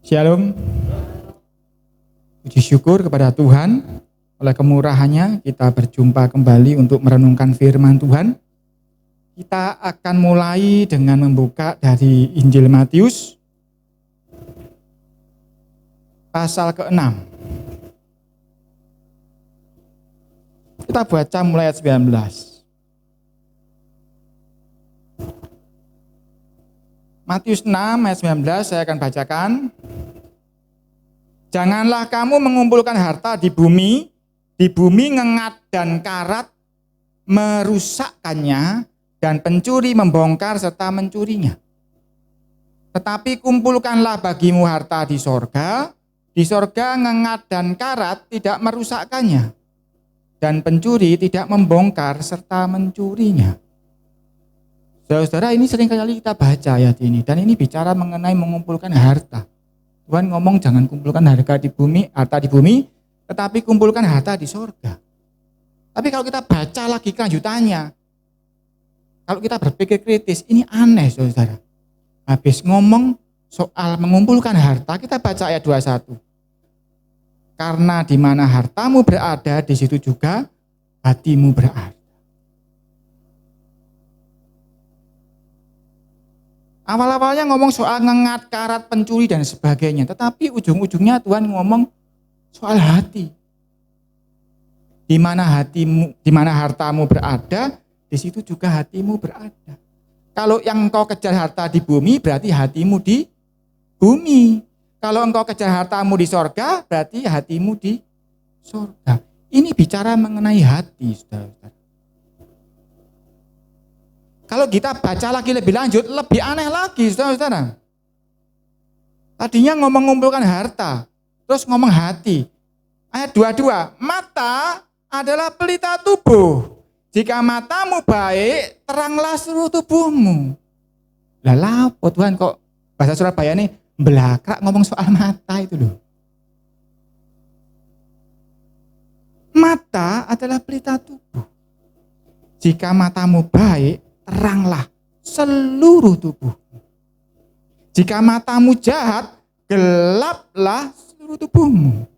Shalom. Puji syukur kepada Tuhan, oleh kemurahannya kita berjumpa kembali untuk merenungkan firman Tuhan. Kita akan mulai dengan membuka dari Injil Matius pasal ke-6. Kita baca mulai ayat 19. Matius 6 ayat 19 saya akan bacakan. Janganlah kamu mengumpulkan harta di bumi ngengat dan karat merusakkannya dan pencuri membongkar serta mencurinya. Tetapi kumpulkanlah bagimu harta di sorga ngengat dan karat tidak merusakkannya dan pencuri tidak membongkar serta mencurinya. Saudara-saudara, ini sering kali kita baca ayat ini, dan ini bicara mengenai mengumpulkan harta. Tuhan ngomong jangan kumpulkan harta di bumi, tetapi kumpulkan harta di sorga. Tapi kalau kita baca lagi kelanjutannya, kalau kita berpikir kritis, ini aneh saudara. Habis ngomong soal mengumpulkan harta, kita baca ayat 21. Karena di mana hartamu berada, di situ juga hatimu berada. Awal-awalnya ngomong soal ngengat, karat, pencuri dan sebagainya. Tetapi ujung-ujungnya Tuhan ngomong soal hati. Di mana hartamu berada, di situ juga hatimu berada. Kalau yang engkau kejar harta di bumi, berarti hatimu di bumi. Kalau engkau kejar hartamu di sorga, berarti hatimu di sorga. Ini bicara mengenai hati, saudara-saudara. Kalau kita baca lagi lebih lanjut, lebih aneh lagi, saudara-saudara. Tadinya ngomong mengumpulkan harta, terus ngomong hati. Ayat 22, mata adalah pelita tubuh. Jika matamu baik, teranglah seluruh tubuhmu. Lah lapo Tuhan kok bahasa Surabaya nih belakrak ngomong soal mata itu loh. Mata adalah pelita tubuh. Jika matamu baik, teranglah seluruh tubuh. Jika matamu jahat, gelaplah seluruh tubuhmu.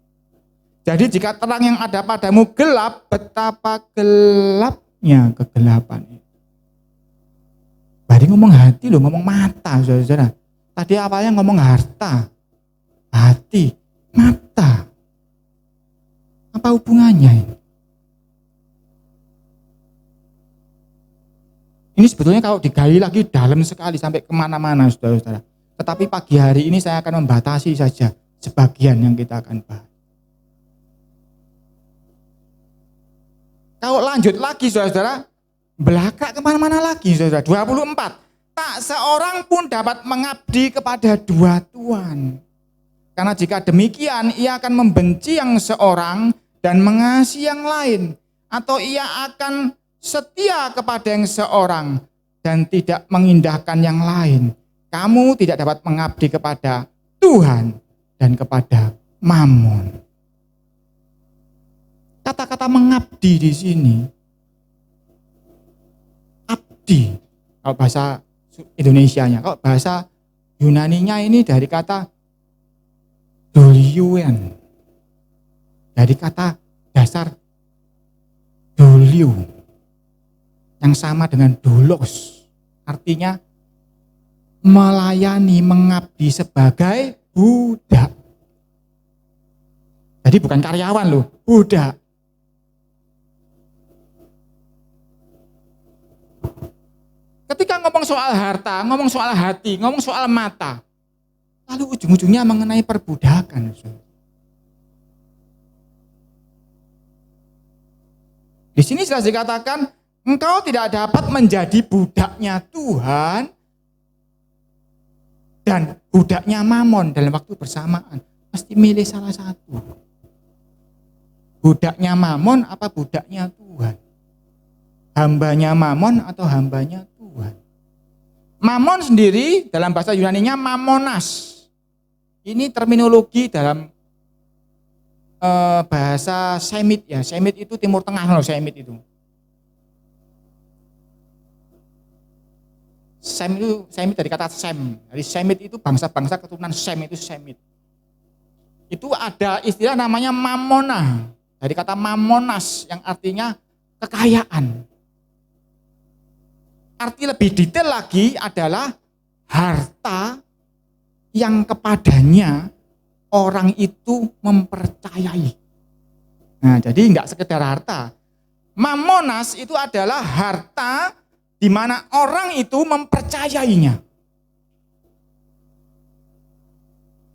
Jadi jika terang yang ada padamu gelap, betapa gelapnya kegelapan itu. Berarti ngomong hati loh, ngomong mata, saudara-saudara. Tadi awalnya ngomong harta, hati, mata. Apa hubungannya ini? Ini sebetulnya kalau digali lagi dalam sekali sampai kemana-mana saudara-saudara. Tetapi pagi hari ini saya akan membatasi saja sebagian yang kita akan bahas. Kalau lanjut lagi saudara-saudara, belakang kemana-mana lagi saudara. 24. Tak seorang pun dapat mengabdi kepada dua tuan. Karena jika demikian ia akan membenci yang seorang dan mengasihi yang lain. Atau ia akan setia kepada yang seorang dan tidak mengindahkan yang lain. Kamu tidak dapat mengabdi kepada Tuhan dan kepada Mammon. Kata-kata mengabdi di sini, abdi, kalau bahasa Indonesianya, kalau bahasa Yunaninya ini dari kata doliuen, dari kata dasar doliu, yang sama dengan dolos, artinya melayani, mengabdi sebagai budak. Jadi bukan karyawan loh, budak. Ketika ngomong soal harta, ngomong soal hati, ngomong soal mata, lalu ujung-ujungnya mengenai perbudakan. Di sini jelas dikatakan, engkau tidak dapat menjadi budaknya Tuhan dan budaknya Mammon dalam waktu bersamaan. Pasti milih salah satu. Budaknya Mammon apa budaknya Tuhan? Hambanya Mammon atau hambanya Tuhan? Mammon sendiri dalam bahasa Yunaninya Mammonas. Ini terminologi dalam bahasa Semit ya. Semit itu Timur Tengah loh, Semit itu. Semit dari kata Sem. Jadi Semit itu bangsa-bangsa keturunan Sem itu Semit. itu ada istilah namanya mamona. Dari kata mamonas yang artinya kekayaan. Arti lebih detail lagi adalah harta yang kepadanya orang itu mempercayai. Nah, jadi enggak sekedar harta. Mamonas itu adalah harta di mana orang itu mempercayainya.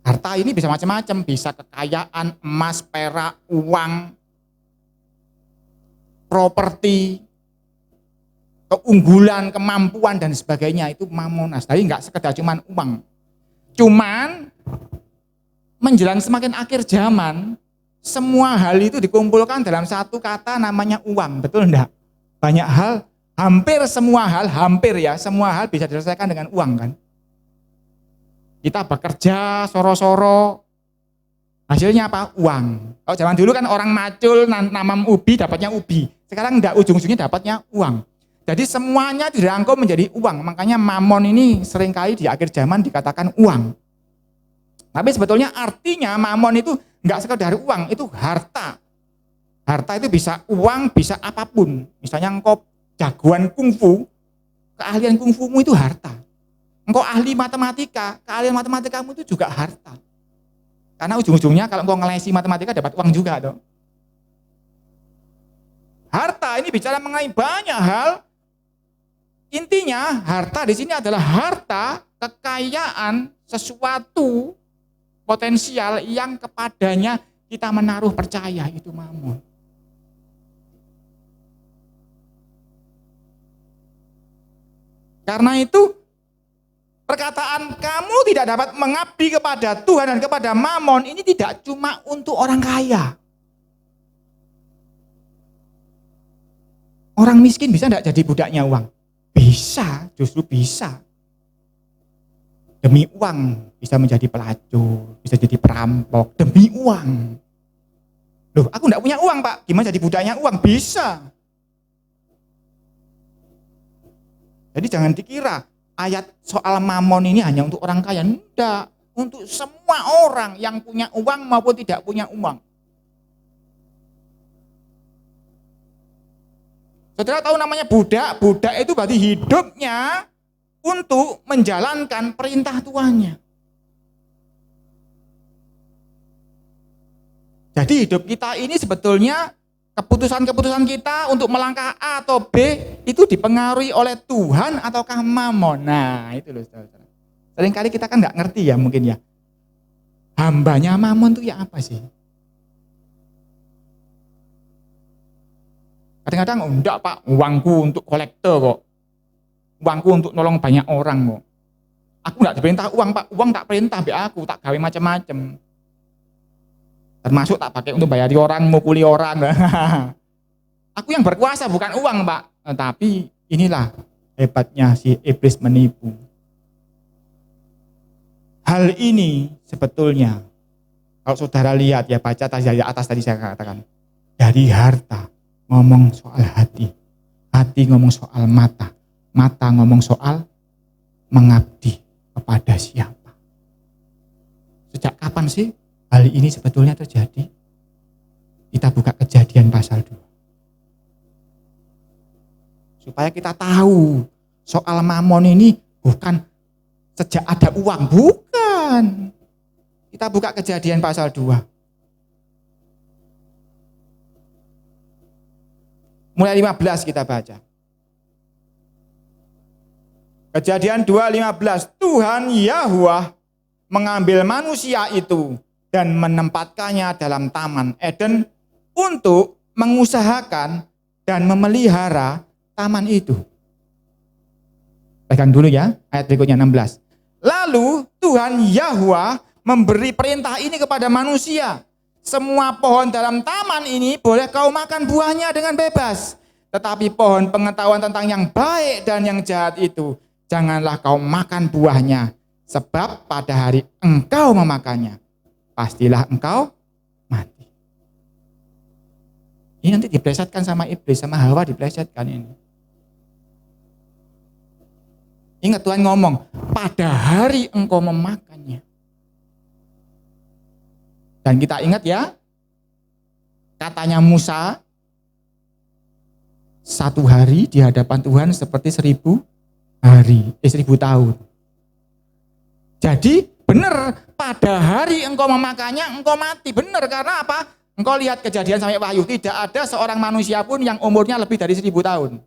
Harta ini bisa macam-macam, bisa kekayaan, emas, perak, uang, properti, keunggulan, kemampuan dan sebagainya, itu mamonas. Tapi enggak sekedar cuman uang. Cuman menjelang semakin akhir zaman, semua hal itu dikumpulkan dalam satu kata namanya uang, betul enggak? Banyak hal, hampir semua hal bisa diselesaikan dengan uang kan? Kita bekerja, soro-soro, hasilnya apa? Uang. Kalau zaman dulu kan orang macul, nanam ubi, dapatnya ubi. Sekarang enggak, ujung-ujungnya dapatnya uang. Jadi semuanya dirangkum menjadi uang. Makanya mamon ini seringkali di akhir zaman dikatakan uang. Tapi sebetulnya artinya mamon itu enggak sekedar uang, itu harta. Harta itu bisa uang, bisa apapun. Misalnya engkau jagoan kungfu, keahlian kungfumu itu harta. Engkau ahli matematika, keahlian matematikamu itu juga harta. Karena ujung-ujungnya kalau engkau ngelesi matematika dapat uang juga dong. Harta ini bicara mengenai banyak hal. Intinya harta di sini adalah harta, kekayaan, sesuatu potensial yang kepadanya kita menaruh percaya, itu mamon. Karena itu perkataan kamu tidak dapat mengabdi kepada Tuhan dan kepada mamon ini tidak cuma untuk orang kaya. Orang miskin bisa tidak jadi budaknya uang? Bisa, justru bisa. Demi uang bisa menjadi pelacur, bisa jadi perampok, demi uang. Loh, aku enggak punya uang Pak, gimana jadi budaknya uang? Bisa. Jadi jangan dikira ayat soal mamon ini hanya untuk orang kaya. Enggak, untuk semua orang yang punya uang maupun tidak punya uang. Saudara tahu namanya budak? Budak itu berarti hidupnya untuk menjalankan perintah tuannya. Jadi hidup kita ini sebetulnya keputusan-keputusan kita untuk melangkah A atau B itu dipengaruhi oleh Tuhan ataukah mamon. Nah itu loh saudara. Seringkali kita kan nggak ngerti ya mungkin ya. Hambanya mamon itu ya apa sih? Kadang-kadang enggak Pak, uangku untuk kolektor kok. Uangku untuk nolong banyak orang kok. Aku enggak diperintah uang Pak, uang tak perintah be aku, tak gawe macam-macam. Termasuk tak pakai untuk bayari orang, mukuli orang. Aku yang berkuasa bukan uang Pak. Tapi inilah hebatnya si iblis menipu. Hal ini sebetulnya, kalau saudara lihat ya, baca dari atas tadi saya katakan. Dari harta ngomong soal hati. Hati ngomong soal mata. Mata ngomong soal mengabdi kepada siapa. Sejak kapan sih hal ini sebetulnya terjadi? Kita buka Kejadian pasal 2. Supaya kita tahu soal mamon ini bukan sejak ada uang, bukan. Kita buka Kejadian pasal 2. Mulai 15 kita baca. Kejadian 2:15. Tuhan Yahweh mengambil manusia itu dan menempatkannya dalam taman Eden untuk mengusahakan dan memelihara taman itu. Pegang dulu ya, ayat berikutnya 16. Lalu Tuhan Yahweh memberi perintah ini kepada manusia. Semua pohon dalam taman ini boleh kau makan buahnya dengan bebas. Tetapi pohon pengetahuan tentang yang baik dan yang jahat itu, janganlah kau makan buahnya. Sebab pada hari engkau memakannya, pastilah engkau mati. Ini nanti diplesetkan sama iblis, sama Hawa diplesetkan ini. Ingat Tuhan ngomong, pada hari engkau memakannya. Dan kita ingat ya, katanya Musa, 1 hari di hadapan Tuhan seperti 1000 hari, 1000 tahun. Jadi benar, pada hari engkau memakannya, engkau mati. Benar, karena apa? Engkau lihat Kejadian sampai Wahyu, tidak ada seorang manusia pun yang umurnya lebih dari 1000 tahun.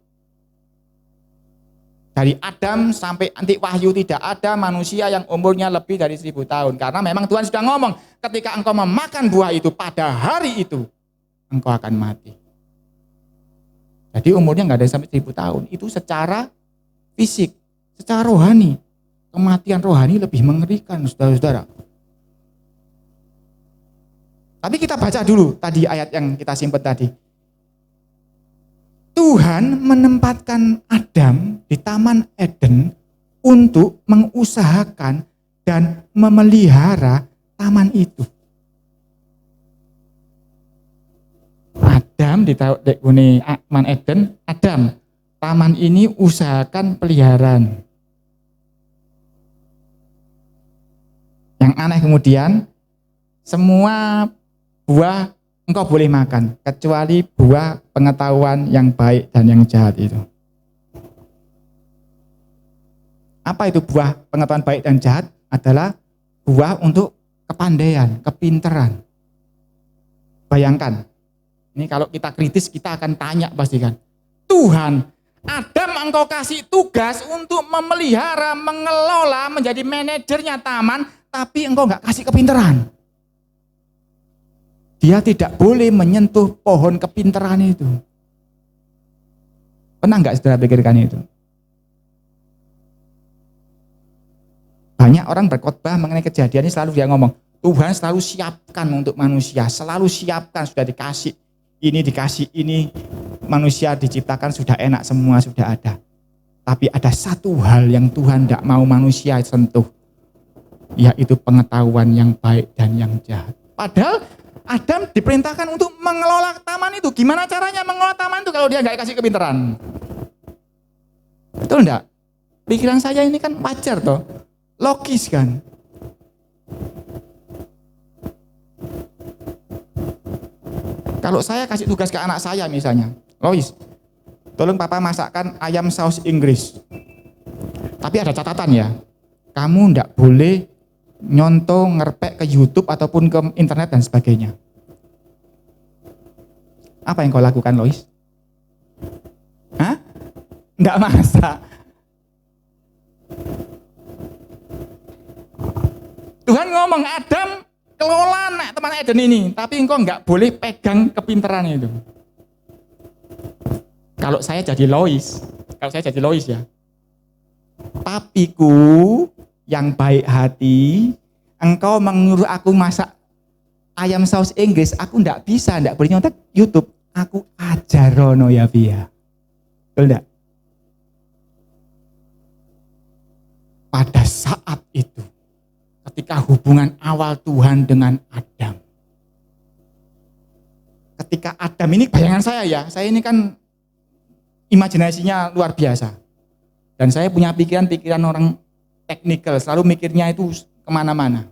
Dari Adam sampai nanti Wahyu tidak ada manusia yang umurnya lebih dari 1000 tahun. Karena memang Tuhan sudah ngomong, ketika engkau memakan buah itu, pada hari itu, engkau akan mati. Jadi umurnya nggak ada sampai 1000 tahun. Itu secara fisik, secara rohani. Kematian rohani lebih mengerikan, saudara-saudara. Tapi kita baca dulu tadi ayat yang kita simpan tadi. Tuhan menempatkan Adam di Taman Eden untuk mengusahakan dan memelihara taman itu. Adam di Taman Eden, Adam, taman ini usahakan peliharaan. Yang aneh kemudian, semua buah engkau boleh makan, kecuali buah pengetahuan yang baik dan yang jahat itu. Apa itu buah pengetahuan baik dan jahat? Adalah buah untuk kepandaian, kepintaran. Bayangkan, ini kalau kita kritis kita akan tanya pasti kan, Tuhan, Adam engkau kasih tugas untuk memelihara, mengelola, menjadi manajernya taman, tapi engkau nggak kasih kepintaran. Dia tidak boleh menyentuh pohon kepintaran itu. Pernah nggak saudara pikirkan itu? Banyak orang berkhotbah mengenai kejadian ini, selalu dia ngomong, Tuhan selalu siapkan untuk manusia, selalu siapkan, sudah dikasih ini, manusia diciptakan sudah enak semua, sudah ada. Tapi ada satu hal yang Tuhan tidak mau manusia sentuh, yaitu pengetahuan yang baik dan yang jahat. Padahal Adam diperintahkan untuk mengelola taman itu. Gimana caranya mengelola taman itu kalau dia nggak kasih kepintaran? Betul enggak? Pikiran saya ini kan wajar toh, logis kan. Kalau saya kasih tugas ke anak saya misalnya, Lois, tolong papa masakkan ayam saus Inggris. Tapi ada catatan ya, kamu enggak boleh nyontoh, ngerpek ke YouTube ataupun ke internet dan sebagainya. Apa yang kau lakukan, Lois? Hah? Enggak masak. Tuhan ngomong, Adam, kelola Taman Eden ini, tapi engkau enggak boleh pegang kepintaran itu. Kalau saya jadi Lois ya, papiku yang baik hati, engkau menyuruh aku masak ayam saus Inggris, aku enggak boleh nyontek YouTube, aku ajarono ya Via. Betul enggak? Pada saat itu, ketika hubungan awal Tuhan dengan Adam, ketika Adam ini, bayangan saya ini kan imajinasinya luar biasa, dan saya punya pikiran orang teknikal, selalu mikirnya itu kemana-mana.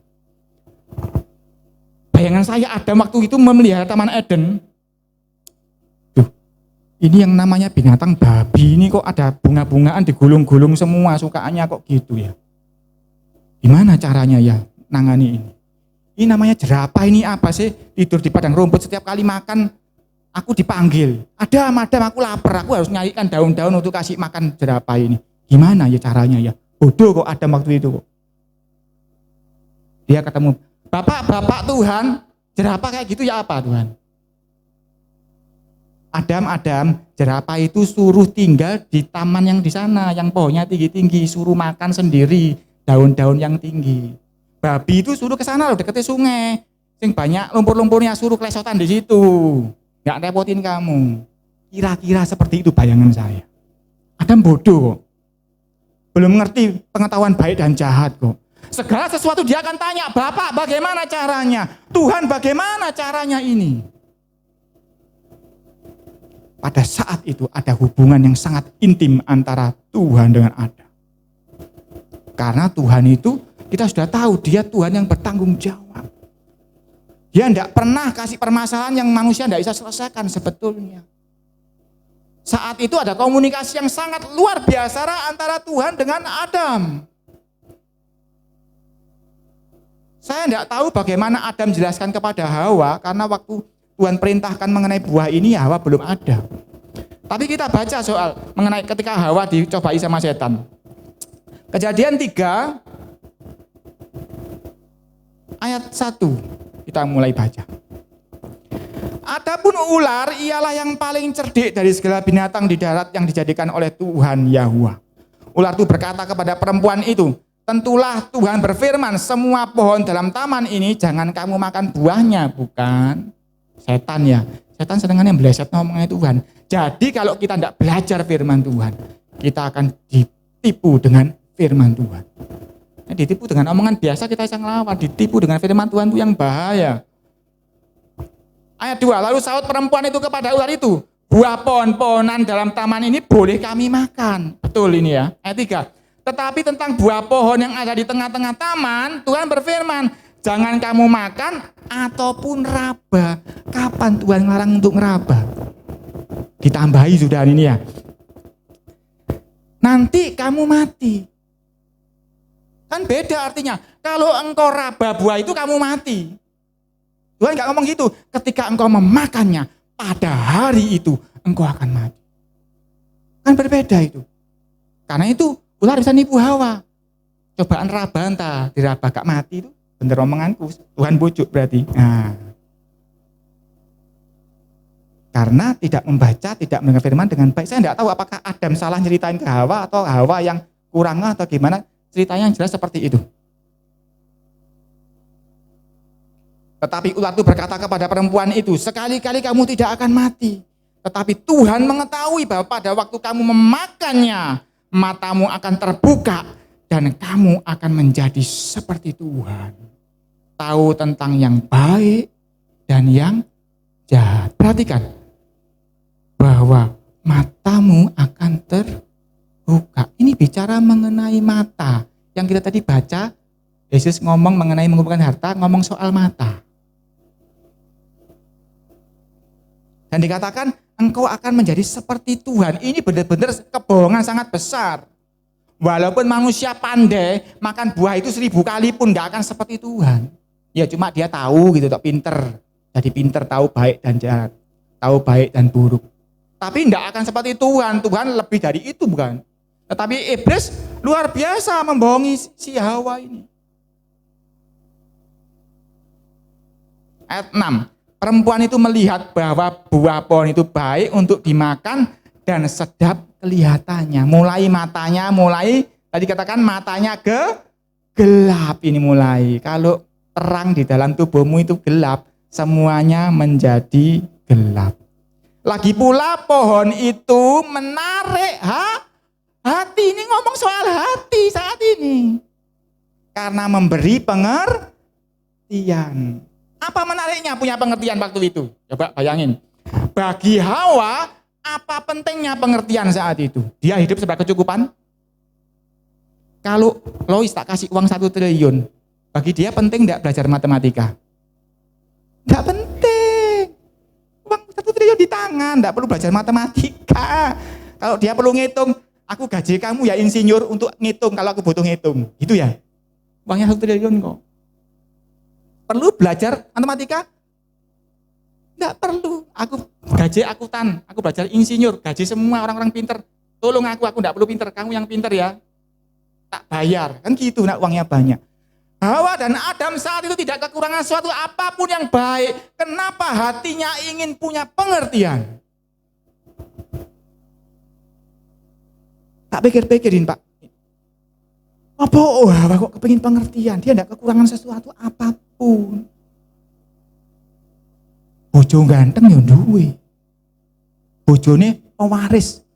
Bayangan saya Adam waktu itu memelihara Taman Eden. Ini yang namanya binatang babi ini kok ada bunga-bungaan digulung-gulung semua, sukaannya kok gitu ya. Gimana caranya ya nangani ini? Ini namanya jerapah, ini apa sih? Tidur di padang rumput, setiap kali makan aku dipanggil. Adam, aku lapar, aku harus nyarikan daun-daun untuk kasih makan jerapah ini. Gimana ya caranya ya? Bodoh kok Adam waktu itu kok. Dia ketemu, Bapak Tuhan, jerapah kayak gitu ya apa Tuhan? Adam, jerapah itu suruh tinggal di taman yang di sana, yang pohonnya tinggi-tinggi, suruh makan sendiri, daun-daun yang tinggi. Babi itu suruh ke sana loh, deketnya sungai, sing banyak lumpur-lumpurnya, suruh klesotan di situ, nggak repotin kamu. Kira-kira seperti itu bayangan saya. Adam bodoh kok, belum mengerti pengetahuan baik dan jahat kok. Segala sesuatu dia akan tanya, Bapak bagaimana caranya? Tuhan bagaimana caranya ini? Pada saat itu ada hubungan yang sangat intim antara Tuhan dengan Adam. Karena Tuhan itu kita sudah tahu dia Tuhan yang bertanggung jawab. Dia tidak pernah kasih permasalahan yang manusia tidak bisa selesaikan sebetulnya. Saat itu ada komunikasi yang sangat luar biasa antara Tuhan dengan Adam. Saya tidak tahu bagaimana Adam jelaskan kepada Hawa, karena waktu Tuhan perintahkan mengenai buah ini, Hawa belum ada. Tapi kita baca soal mengenai ketika Hawa dicobai sama setan. Kejadian 3 ayat 1 kita mulai baca. Adapun ular ialah yang paling cerdik dari segala binatang di darat yang dijadikan oleh Tuhan Yahwa. Ular itu berkata kepada perempuan itu, tentulah Tuhan berfirman, semua pohon dalam taman ini jangan kamu makan buahnya. Bukan setan ya. Setan senengannya meleset ngomongnya Tuhan. Jadi kalau kita tidak belajar firman Tuhan, kita akan ditipu dengan firman Tuhan. Ditipu dengan omongan biasa kita bisa ngelawan, ditipu dengan firman Tuhan itu yang bahaya. Ayat 2, lalu saut perempuan itu kepada ular itu, buah pohon-pohonan dalam taman ini boleh kami makan. Betul ini ya. Ayat 3, tetapi tentang buah pohon yang ada di tengah-tengah taman, Tuhan berfirman, jangan kamu makan ataupun raba. Kapan Tuhan ngelarang untuk ngeraba? Ditambahi sudah ini ya. Nanti kamu mati. Kan beda artinya. Kalau engkau raba buah itu kamu mati. Tuhan nggak ngomong gitu. Ketika engkau memakannya, pada hari itu engkau akan mati. Kan berbeda itu. Karena itu ular bisa nipu Hawa. Cobaan raba entah diraba gak mati itu. Bener omonganku. Tuhan bujuk berarti. Nah. Karena tidak membaca, tidak mendengar firman dengan baik. Saya tidak tahu apakah Adam salah nyeritain ke Hawa atau Hawa yang kurang atau gimana. Ceritanya yang jelas seperti itu. Tetapi ular itu berkata kepada perempuan itu, sekali-kali kamu tidak akan mati. Tetapi Tuhan mengetahui bahwa pada waktu kamu memakannya, matamu akan terbuka dan kamu akan menjadi seperti Tuhan. Tahu tentang yang baik dan yang jahat. Perhatikan bahwa matamu akan terbuka. Ini bicara mengenai mata. Yang kita tadi baca, Yesus ngomong mengenai mengumpulkan harta, ngomong soal mata. Dan dikatakan engkau akan menjadi seperti Tuhan. Ini benar-benar kebohongan sangat besar. Walaupun manusia pandai, makan buah itu 1000 kali pun gak akan seperti Tuhan. Ya cuma dia tahu gitu, pinter. Jadi pinter tahu baik dan jahat. Tahu baik dan buruk. Tapi gak akan seperti Tuhan. Tuhan lebih dari itu bukan. Tetapi iblis luar biasa membohongi si Hawa ini. Ayat 6. Perempuan itu melihat bahwa buah pohon itu baik untuk dimakan dan sedap kelihatannya. Mulai matanya, tadi katakan matanya gelap ini mulai. Kalau terang di dalam tubuhmu itu gelap, semuanya menjadi gelap. Lagi pula pohon itu menarik hati. Ini ngomong soal hati saat ini. Karena memberi pengertian. Apa menariknya punya pengertian waktu itu? Coba bayangin. Bagi Hawa, apa pentingnya pengertian saat itu? Dia hidup serba kecukupan. Kalau Lois tak kasih uang 1 triliun, bagi dia penting enggak belajar matematika? Enggak penting. Uang 1 triliun di tangan, enggak perlu belajar matematika. Kalau dia perlu ngitung, aku gaji kamu ya insinyur untuk ngitung kalau aku butuh ngitung. Gitu ya. Uangnya 1 triliun kok. Perlu belajar matematika? Enggak perlu. Aku gaji akuntan, aku belajar insinyur, gaji semua orang-orang pinter. Tolong aku enggak perlu pinter, kamu yang pinter ya. Tak bayar, kan gitu, nak uangnya banyak. Hawa dan Adam saat itu tidak kekurangan sesuatu apapun yang baik. Kenapa hatinya ingin punya pengertian? Tak pikir-pikirin Pak. Apa Hawa kok kepingin pengertian? Dia tidak kekurangan sesuatu apapun. Bojo ganteng ya duwe. Bojone pewaris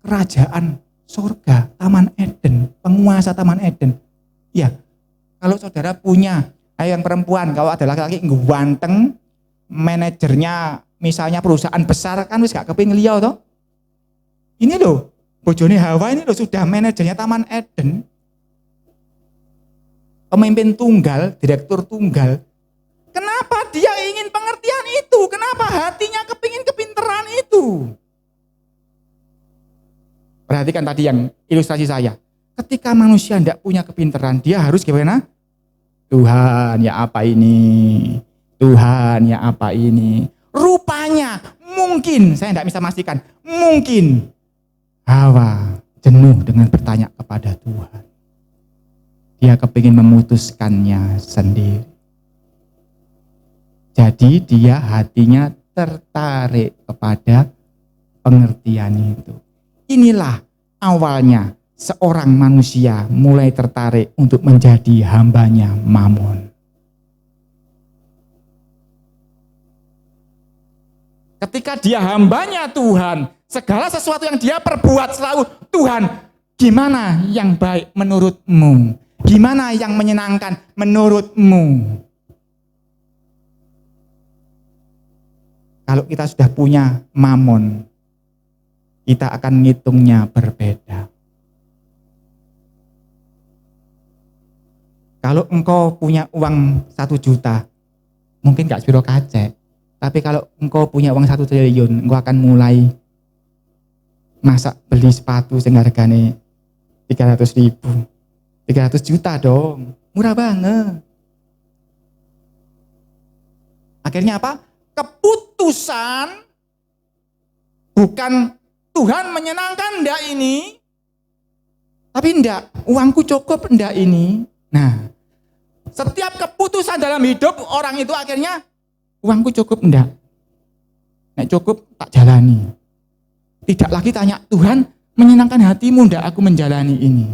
kerajaan surga, Taman Eden, penguasa Taman Eden. Ya, kalau saudara punya yang perempuan, kalau ada laki-laki ganteng, manajernya misalnya perusahaan besar kan wis gak kepingin liya toh. Ini loh, bojone Hawa ini loh sudah manajernya Taman Eden. Pemimpin tunggal, direktur tunggal. Kenapa dia hatinya kepingin kepinteran itu. Perhatikan tadi yang ilustrasi saya. Ketika manusia tidak punya kepinteran, dia harus gimana? Tuhan ya apa ini? Tuhan ya apa ini? Rupanya mungkin, saya tidak bisa memastikan, mungkin Hawa jenuh dengan bertanya kepada Tuhan. Dia kepingin memutuskannya sendiri. Jadi dia hatinya tertarik kepada pengertian itu. Inilah awalnya seorang manusia mulai tertarik untuk menjadi hambanya Mamon. Ketika dia hambanya Tuhan, segala sesuatu yang dia perbuat selalu, Tuhan, gimana yang baik menurutmu? Gimana yang menyenangkan menurutmu? Kalau kita sudah punya Mamon, kita akan ngitungnya berbeda. Kalau engkau punya uang 1 juta, mungkin gak sepiro kacek. Tapi kalau engkau punya uang 1 triliun, engkau akan mulai masak beli sepatu sing hargane 300.000. 300 juta dong, murah banget. Akhirnya apa? Keputusan bukan Tuhan menyenangkan ndak ini, tapi ndak, uangku cukup ndak ini. Nah, setiap keputusan dalam hidup orang itu akhirnya uangku cukup ndak. Nek cukup tak jalani. Tidak lagi tanya, Tuhan menyenangkan hatimu ndak aku menjalani ini.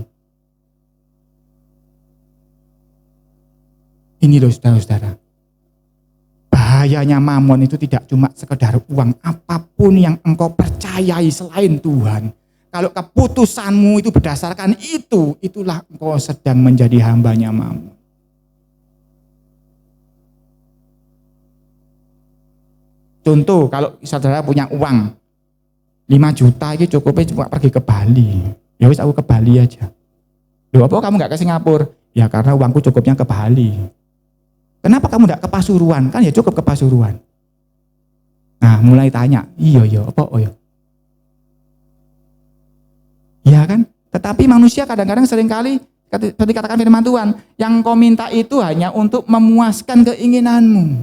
Ini loh saudara-saudara. Bahayanya Mamon itu tidak cuma sekedar uang, apapun yang engkau percayai selain Tuhan. Kalau keputusanmu itu berdasarkan itu, itulah engkau sedang menjadi hambanya Mamon. Contoh, kalau saudara punya uang 5 juta itu cukupnya cuma pergi ke Bali. Ya wis aku ke Bali aja. Loh, apa kamu gak ke Singapura? Ya karena uangku cukupnya ke Bali. Kenapa kamu tidak ke Pasuruan? Kan ya cukup ke Pasuruan. Nah, mulai tanya, iya, apa, oh ya. Ya kan? Tetapi manusia kadang-kadang seringkali, seperti katakan firman Tuhan, yang kau minta itu hanya untuk memuaskan keinginanmu.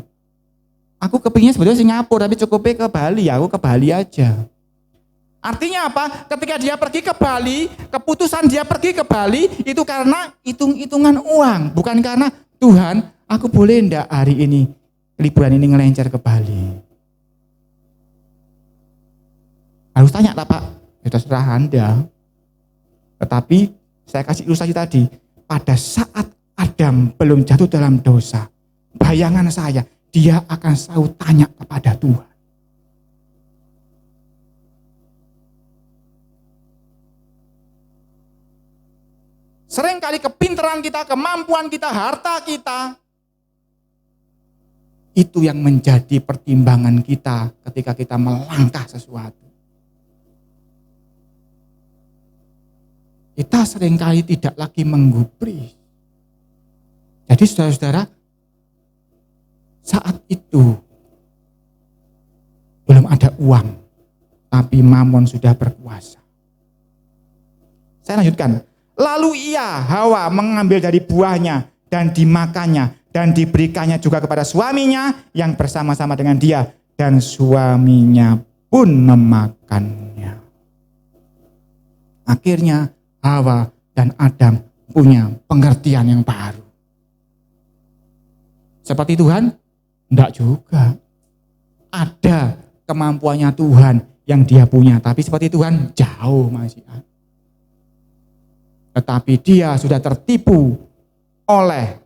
Aku kepingin sebetulnya Singapura, tapi cukupnya ke Bali, ya aku ke Bali aja. Artinya apa? Ketika dia pergi ke Bali, keputusan dia pergi ke Bali, itu karena hitung-hitungan uang. Bukan karena, Tuhan, aku boleh enggak hari ini liburan ini ngelencer ke Bali? Harus tanya tak Pak? Ya terserah Anda. Tetapi saya kasih ilustrasi tadi, pada saat Adam belum jatuh dalam dosa, bayangan saya, dia akan selalu tanya kepada Tuhan. Seringkali kepintaran kita, kemampuan kita, harta kita, itu yang menjadi pertimbangan kita ketika kita melangkah sesuatu. Kita seringkali tidak lagi menggubris. Jadi saudara-saudara, saat itu belum ada uang, tapi Mamon sudah berkuasa. Saya lanjutkan. Lalu ia, Hawa, mengambil dari buahnya dan dimakannya dan diberikannya juga kepada suaminya yang bersama-sama dengan dia, dan suaminya pun memakannya. Akhirnya Hawa dan Adam punya pengertian yang baru. Seperti Tuhan? Enggak juga. Ada kemampuannya Tuhan yang dia punya, tapi seperti Tuhan jauh masih ada. Tetapi dia sudah tertipu oleh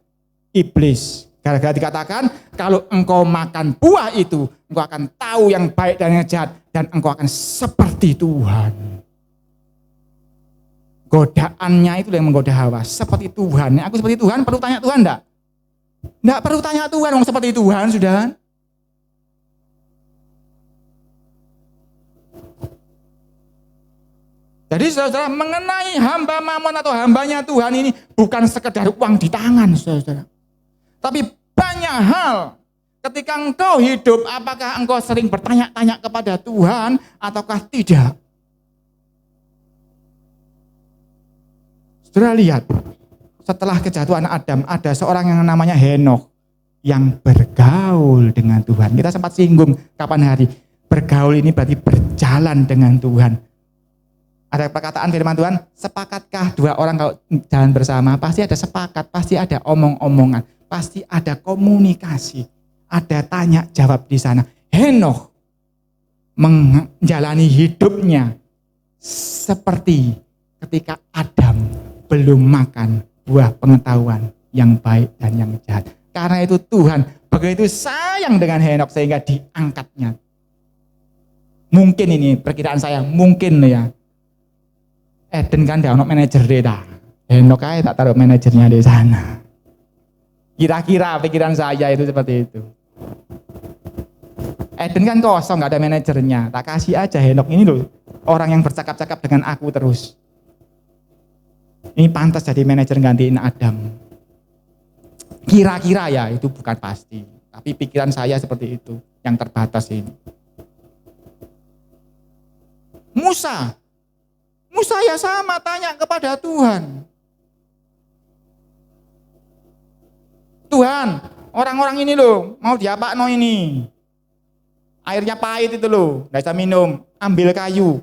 iblis. Gara-gara dikatakan, kalau engkau makan buah itu, engkau akan tahu yang baik dan yang jahat, dan engkau akan seperti Tuhan. Godaannya itu yang menggoda Hawa, seperti Tuhan. Aku seperti Tuhan, perlu tanya Tuhan enggak? Enggak perlu tanya Tuhan, orang seperti Tuhan sudah. Jadi saudara, mengenai hamba Mamon atau hambanya Tuhan ini bukan sekedar uang di tangan saudara. Tapi banyak hal Ketika engkau hidup, apakah engkau sering bertanya-tanya kepada Tuhan ataukah tidak? Saudara lihat, setelah kejatuhan Adam, ada seorang yang namanya Henokh yang bergaul dengan Tuhan. Kita sempat singgung kapan hari. Bergaul ini berarti berjalan dengan Tuhan. Ada perkataan firman Tuhan, sepakatkah dua orang kalau jalan bersama? Pasti ada sepakat, pasti ada omong-omongan, pasti ada komunikasi. Ada tanya jawab di sana. Henokh menjalani hidupnya seperti ketika Adam belum makan buah pengetahuan yang baik dan yang jahat. Karena itu Tuhan begitu sayang dengan Henokh sehingga diangkatnya. Mungkin ini perkiraan saya, mungkin ya. Eden kan dia ono manajer deh dah. Henokh aja tak taruh manajernya di sana. Kira-kira pikiran saya itu seperti itu. Eden kan kosong, gak ada manajernya. Tak kasih aja Henokh ini loh, orang yang bercakap-cakap dengan aku terus. Ini pantas jadi manajer gantiin Adam. Kira-kira ya, itu bukan pasti. Tapi pikiran saya seperti itu, yang terbatas ini. Musa ya sama tanya kepada Tuhan. Tuhan, orang-orang ini loh, mau diapakno ini? Airnya pahit itu loh, gak bisa minum. Ambil kayu,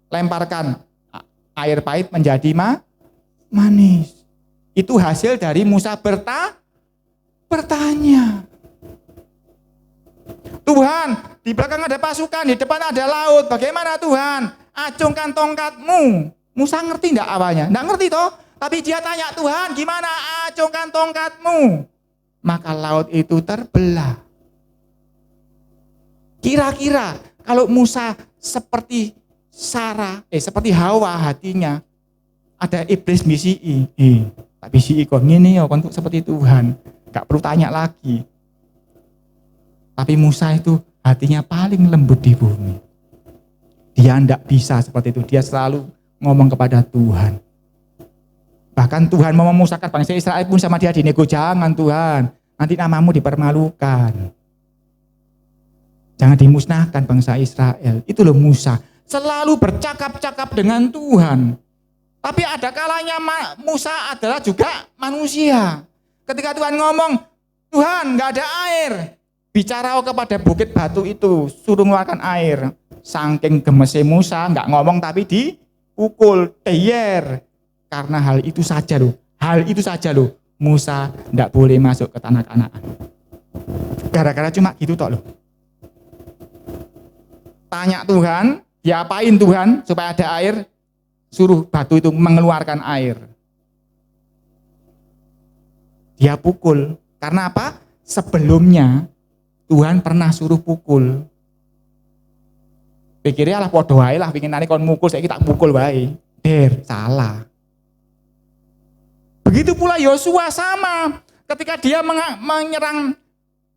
lemparkan. Air pahit menjadi manis. Itu hasil dari Musa bertanya. Tuhan, di belakang ada pasukan, di depan ada laut. Bagaimana Tuhan? Acungkan tongkatmu. Musa ngerti enggak awalnya? Enggak ngerti toh? Tapi dia tanya, Tuhan gimana acungkan tongkatmu? Maka laut itu terbelah. Kira-kira kalau Musa seperti seperti Hawa hatinya, ada iblis misi, tak bisi kok ngene ya kon seperti Tuhan, gak perlu tanya lagi. Tapi Musa itu hatinya paling lembut di bumi. Dia tidak bisa seperti itu, dia selalu ngomong kepada Tuhan. Bahkan Tuhan mau memusnahkan bangsa Israel pun sama dia dinego, jangan Tuhan, nanti namamu dipermalukan. Jangan dimusnahkan bangsa Israel. Itu loh Musa, selalu bercakap-cakap dengan Tuhan. Tapi ada kalanya Musa adalah juga manusia. Ketika Tuhan ngomong, Tuhan gak ada air, bicara kepada bukit batu itu, suruh mengeluarkan air. Saking gemesnya Musa, gak ngomong tapi dipukul, teyer. Karena hal itu saja loh, Musa gak boleh masuk ke tanah Kanaan. Gara-gara cuma gitu toh loh. Tanya Tuhan, diapain Tuhan supaya ada air? Suruh batu itu mengeluarkan air. Dia pukul. Karena apa? Sebelumnya Tuhan pernah suruh pukul. Pikirnya lah podo wae lah, pingin nari kon mukul, saya tak pukul wae. Salah. Begitu pula Yosua sama. Ketika dia menyerang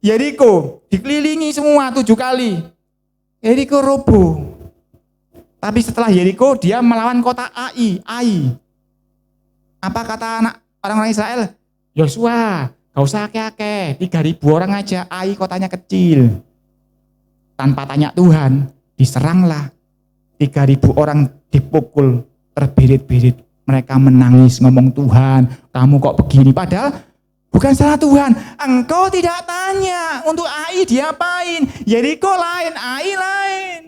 Yeriko, dikelilingi semua 7 kali. Yeriko roboh. Tapi setelah Yeriko dia melawan kota Ai. Apa kata anak orang-orang Israel? Yosua, gak usah akeh-akeh, 3.000 orang aja, Ai kotanya kecil. Tanpa tanya Tuhan, diseranglah. 3.000 orang dipukul, terbirit-birit. Mereka menangis ngomong, Tuhan, kamu kok begini? Padahal bukan salah Tuhan. Engkau tidak tanya untuk Ai diapain. Yeriko lain, Ai lain.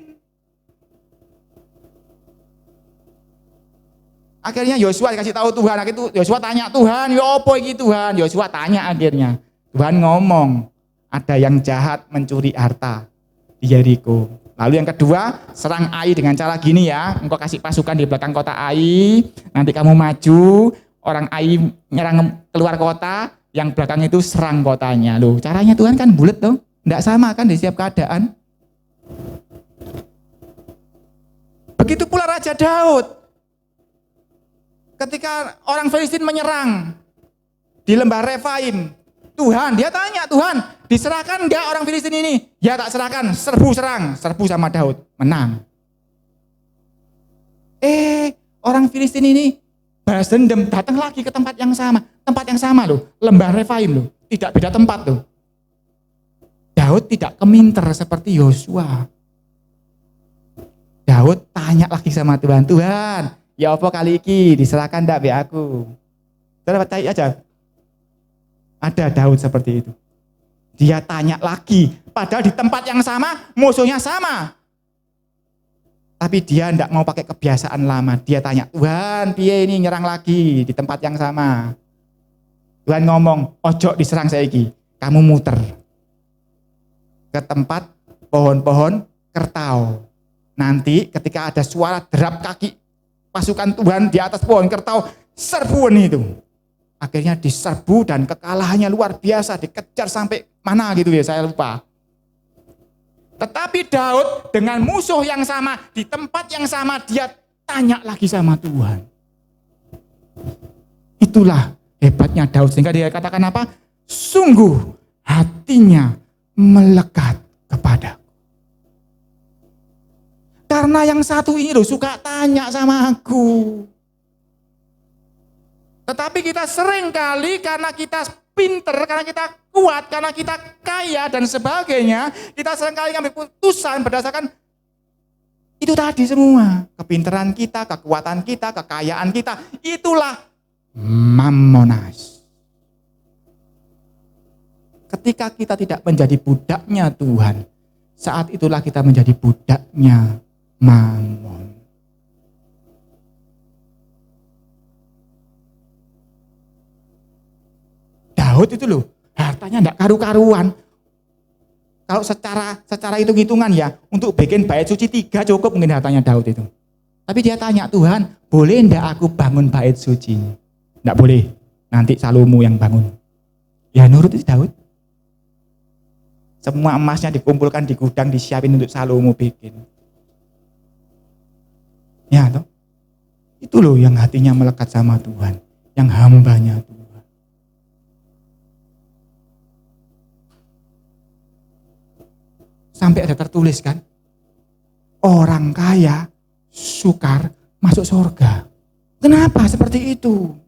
Akhirnya Yosua dikasih tahu Tuhan. Akhirnya Yosua tanya Tuhan, ya apa iki Tuhan? Yosua tanya akhirnya. Tuhan ngomong, ada yang jahat mencuri harta di Yeriko. Lalu yang kedua, serang Ai dengan cara gini ya. Engkau kasih pasukan di belakang kota Ai. Nanti kamu maju, orang Ai nyerang keluar kota, yang belakang itu serang kotanya. Loh, caranya Tuhan kan bulat dong. Enggak sama kan di setiap keadaan. Begitu pula Raja Daud. Ketika orang Filistin menyerang di lembah Refaim, Tuhan, dia tanya, Tuhan, diserahkan enggak orang Filistin ini? Ya tak serahkan, serbu sama Daud, menang. Orang Filistin ini balas dendam, datang lagi ke tempat yang sama loh, lembah Refaim loh, tidak beda tempat loh. Daud tidak keminter seperti Yosua. Daud tanya lagi sama Tuhan, Tuhan, ya apa kali ini diserahkan ndak be aku? Saudara percaya aja. Ada Daud seperti itu. Dia tanya lagi, padahal di tempat yang sama, musuhnya sama. Tapi dia tidak mau pakai kebiasaan lama. Dia tanya, Tuhan, piye ini nyerang lagi di tempat yang sama. Tuhan ngomong, ojo diserang saiki. Kamu muter ke tempat pohon-pohon kertau. Nanti ketika ada suara derap kaki pasukan Tuhan di atas pohon kertau, serbuan itu. Akhirnya diserbu dan kekalahannya luar biasa, dikejar sampai mana gitu ya, saya lupa. Tetapi Daud dengan musuh yang sama, di tempat yang sama, dia tanya lagi sama Tuhan. Itulah hebatnya Daud, sehingga dia katakan apa? Sungguh hatinya melekat kepada. Karena yang satu ini loh suka tanya sama aku. Tetapi kita sering kali karena kita pinter, karena kita kuat, karena kita kaya dan sebagainya, kita sering kali ngambil putusan berdasarkan itu tadi semua. Kepinteran kita, kekuatan kita, kekayaan kita, itulah mammonas. Ketika kita tidak menjadi budaknya Tuhan, saat itulah kita menjadi budaknya Mammon. Daud itu loh, hartanya enggak karu-karuan. Kalau secara hitung-hitungan ya, untuk bikin bait suci 3 cukup mungkin hartanya Daud itu. Tapi dia tanya, Tuhan, boleh enggak aku bangun bait suci? Enggak boleh, nanti Salomo yang bangun. Ya nurut itu Daud. Semua emasnya dikumpulkan di gudang, disiapin untuk Salomo bikin. Ya toh? Itu loh yang hatinya melekat sama Tuhan, yang hambanya Tuhan. Sampai ada tertulis kan, orang kaya sukar masuk surga. Kenapa seperti itu?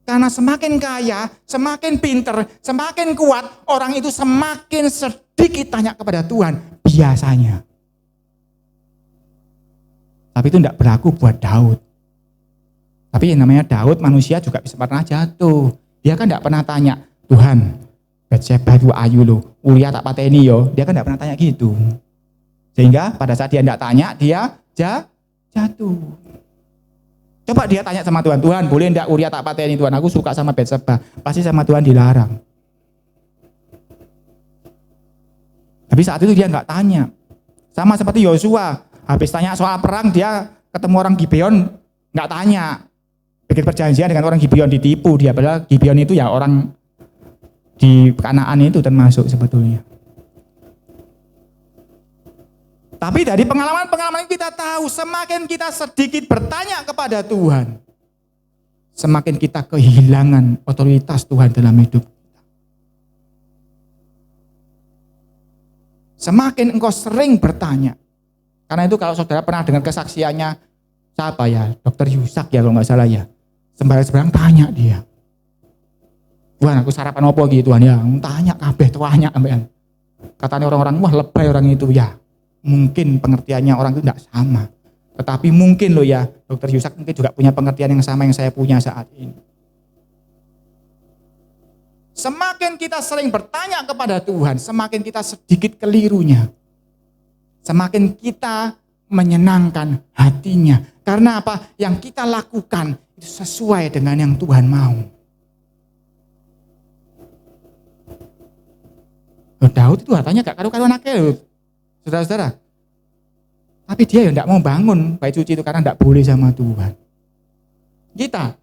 Karena semakin kaya, semakin pinter, semakin kuat, orang itu semakin sedikit tanya kepada Tuhan biasanya. Tapi itu tidak berlaku buat Daud. Tapi yang namanya Daud, manusia juga bisa pernah jatuh. Dia kan tidak pernah tanya, Tuhan, Batseba itu ayu loh, Uria tak pateni yo. Dia kan tidak pernah tanya gitu. Sehingga pada saat dia tidak tanya, dia jatuh. Coba dia tanya sama Tuhan, Tuhan boleh tidak Uria tak pateni Tuhan, aku suka sama Batseba. Pasti sama Tuhan dilarang. Tapi saat itu dia nggak tanya. Sama seperti Yosua. Habis tanya soal perang, dia ketemu orang Gibeon, nggak tanya. Bikin perjanjian dengan orang Gibeon, ditipu dia. Padahal Gibeon itu ya orang di Kanaan itu termasuk sebetulnya. Tapi dari pengalaman-pengalaman kita tahu, semakin kita sedikit bertanya kepada Tuhan, semakin kita kehilangan otoritas Tuhan dalam hidup kita. Semakin engkau sering bertanya. Karena itu kalau saudara pernah dengar kesaksiannya, siapa ya? Dr. Yusak ya kalau nggak salah ya. Sembarang tanya dia. Tuhan aku sarapan apa gitu Tuhan ya? Tanya kabeh tanya ambean. Katanya orang-orang, wah lebay orang itu ya. Mungkin pengertiannya orang itu tidak sama. Tetapi mungkin loh ya, Dr. Yusak mungkin juga punya pengertian yang sama yang saya punya saat ini. Semakin kita sering bertanya kepada Tuhan, semakin kita sedikit kelirunya. Semakin kita menyenangkan hatinya. Karena apa? Yang kita lakukan itu sesuai dengan yang Tuhan mau. Daud itu hartanya gak karu-karuan akeh, saudara-saudara. Tapi dia ya tidak mau bangun bait suci itu karena tidak boleh sama Tuhan. Kita,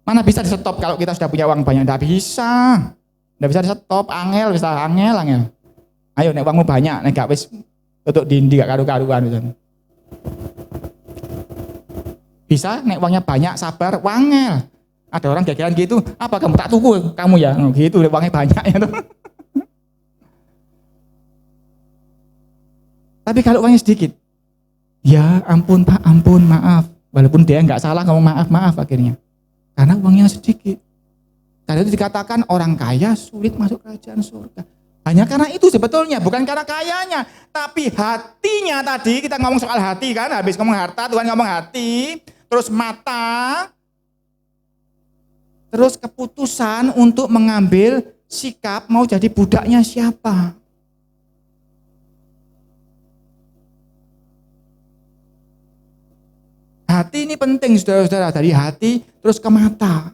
mana bisa di stop kalau kita sudah punya uang banyak? Tidak bisa. Tidak bisa di stop, angel. Ayo nek uangmu banyak, nek gak wis tutup dindi gak karu-karuan misalnya. Bisa nek uangnya banyak, sabar, wangel. Ada orang jajaran gitu, apa kamu tak tuku kamu ya? Gitu, uangnya banyak ya tuh. Tapi kalau uangnya sedikit, ya ampun Pak, ampun, maaf. Walaupun dia nggak salah ngomong maaf akhirnya. Karena uangnya sedikit. Karena itu dikatakan orang kaya sulit masuk kerajaan surga. Hanya karena itu sebetulnya, bukan karena kayanya. Tapi hatinya tadi, kita ngomong soal hati kan, habis ngomong harta, Tuhan ngomong hati, terus mata, terus keputusan untuk mengambil sikap mau jadi budaknya siapa. Hati ini penting saudara-saudara, dari hati terus ke mata.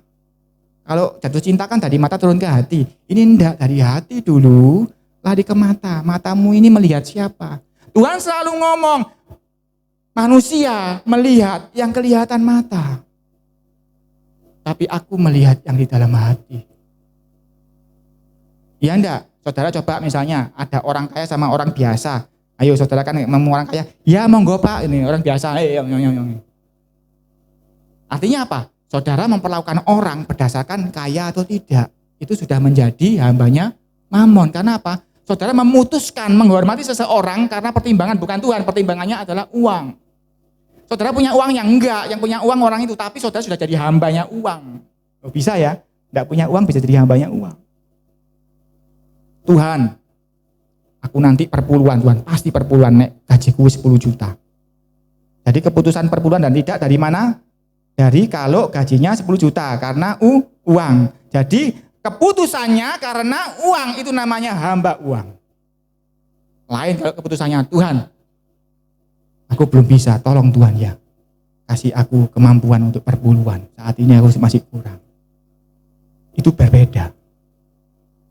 Kalau jatuh cinta kan dari mata turun ke hati. Ini enggak, dari hati dulu, lari ke mata. Matamu ini melihat siapa? Tuhan selalu ngomong, manusia melihat yang kelihatan mata. Tapi aku melihat yang di dalam hati. Iya enggak? Saudara coba misalnya ada orang kaya sama orang biasa. Ayo saudara kan mau orang kaya, ya monggo Pak, ini orang biasa. Artinya apa? Saudara memperlakukan orang berdasarkan kaya atau tidak. Itu sudah menjadi hambanya Mamon. Karena apa? Saudara memutuskan menghormati seseorang karena pertimbangan bukan Tuhan. Pertimbangannya adalah uang. Saudara punya uang yang enggak. Yang punya uang orang itu. Tapi saudara sudah jadi hambanya uang. Oh, bisa ya? Enggak punya uang bisa jadi hambanya uang. Tuhan, aku nanti perpuluhan. Tuhan pasti perpuluhan. Nek gajiku 10 juta. Jadi keputusan perpuluhan dan tidak dari mana? Dari kalau gajinya 10 juta karena uang. Jadi keputusannya karena uang, itu namanya hamba uang. Lain kalau keputusannya Tuhan, aku belum bisa, tolong Tuhan ya. Kasih aku kemampuan untuk perpuluhan. Saat ini aku masih kurang. Itu berbeda.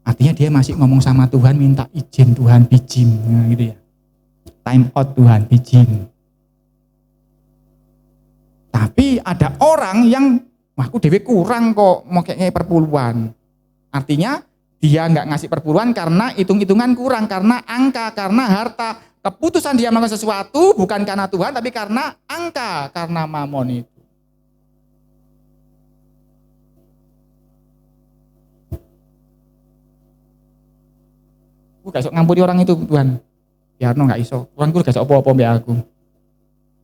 Artinya dia masih ngomong sama Tuhan, minta izin Tuhan, bijim, gitu ya. Time out Tuhan, bijim. Tapi ada orang yang, aku dewe kurang kok mau kayak perpuluhan. Artinya dia nggak ngasih perpuluhan karena hitung-hitungan kurang, karena angka, karena harta. Keputusan dia melakukan sesuatu bukan karena Tuhan, tapi karena angka, karena mamon itu. Aku gak iso ngampuni orang itu Tuhan. Biarno gak iso. Tuhan ku gak iso apa-apa mbak aku.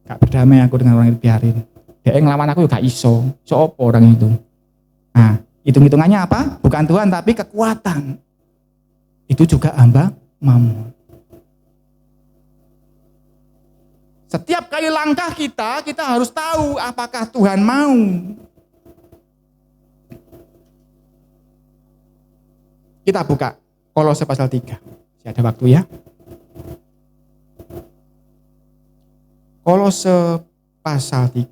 Gak berdamai aku dengan orang itu, biarin. Dia ngelawan aku gak iso. So apa orang itu? Nah, hitung-hitungannya apa? Bukan Tuhan tapi kekuatan. Itu juga hamba mamon. Setiap kali langkah kita harus tahu apakah Tuhan mau. Kita buka Kolose pasal 3. Masih ada waktu ya. Kolose pasal 3.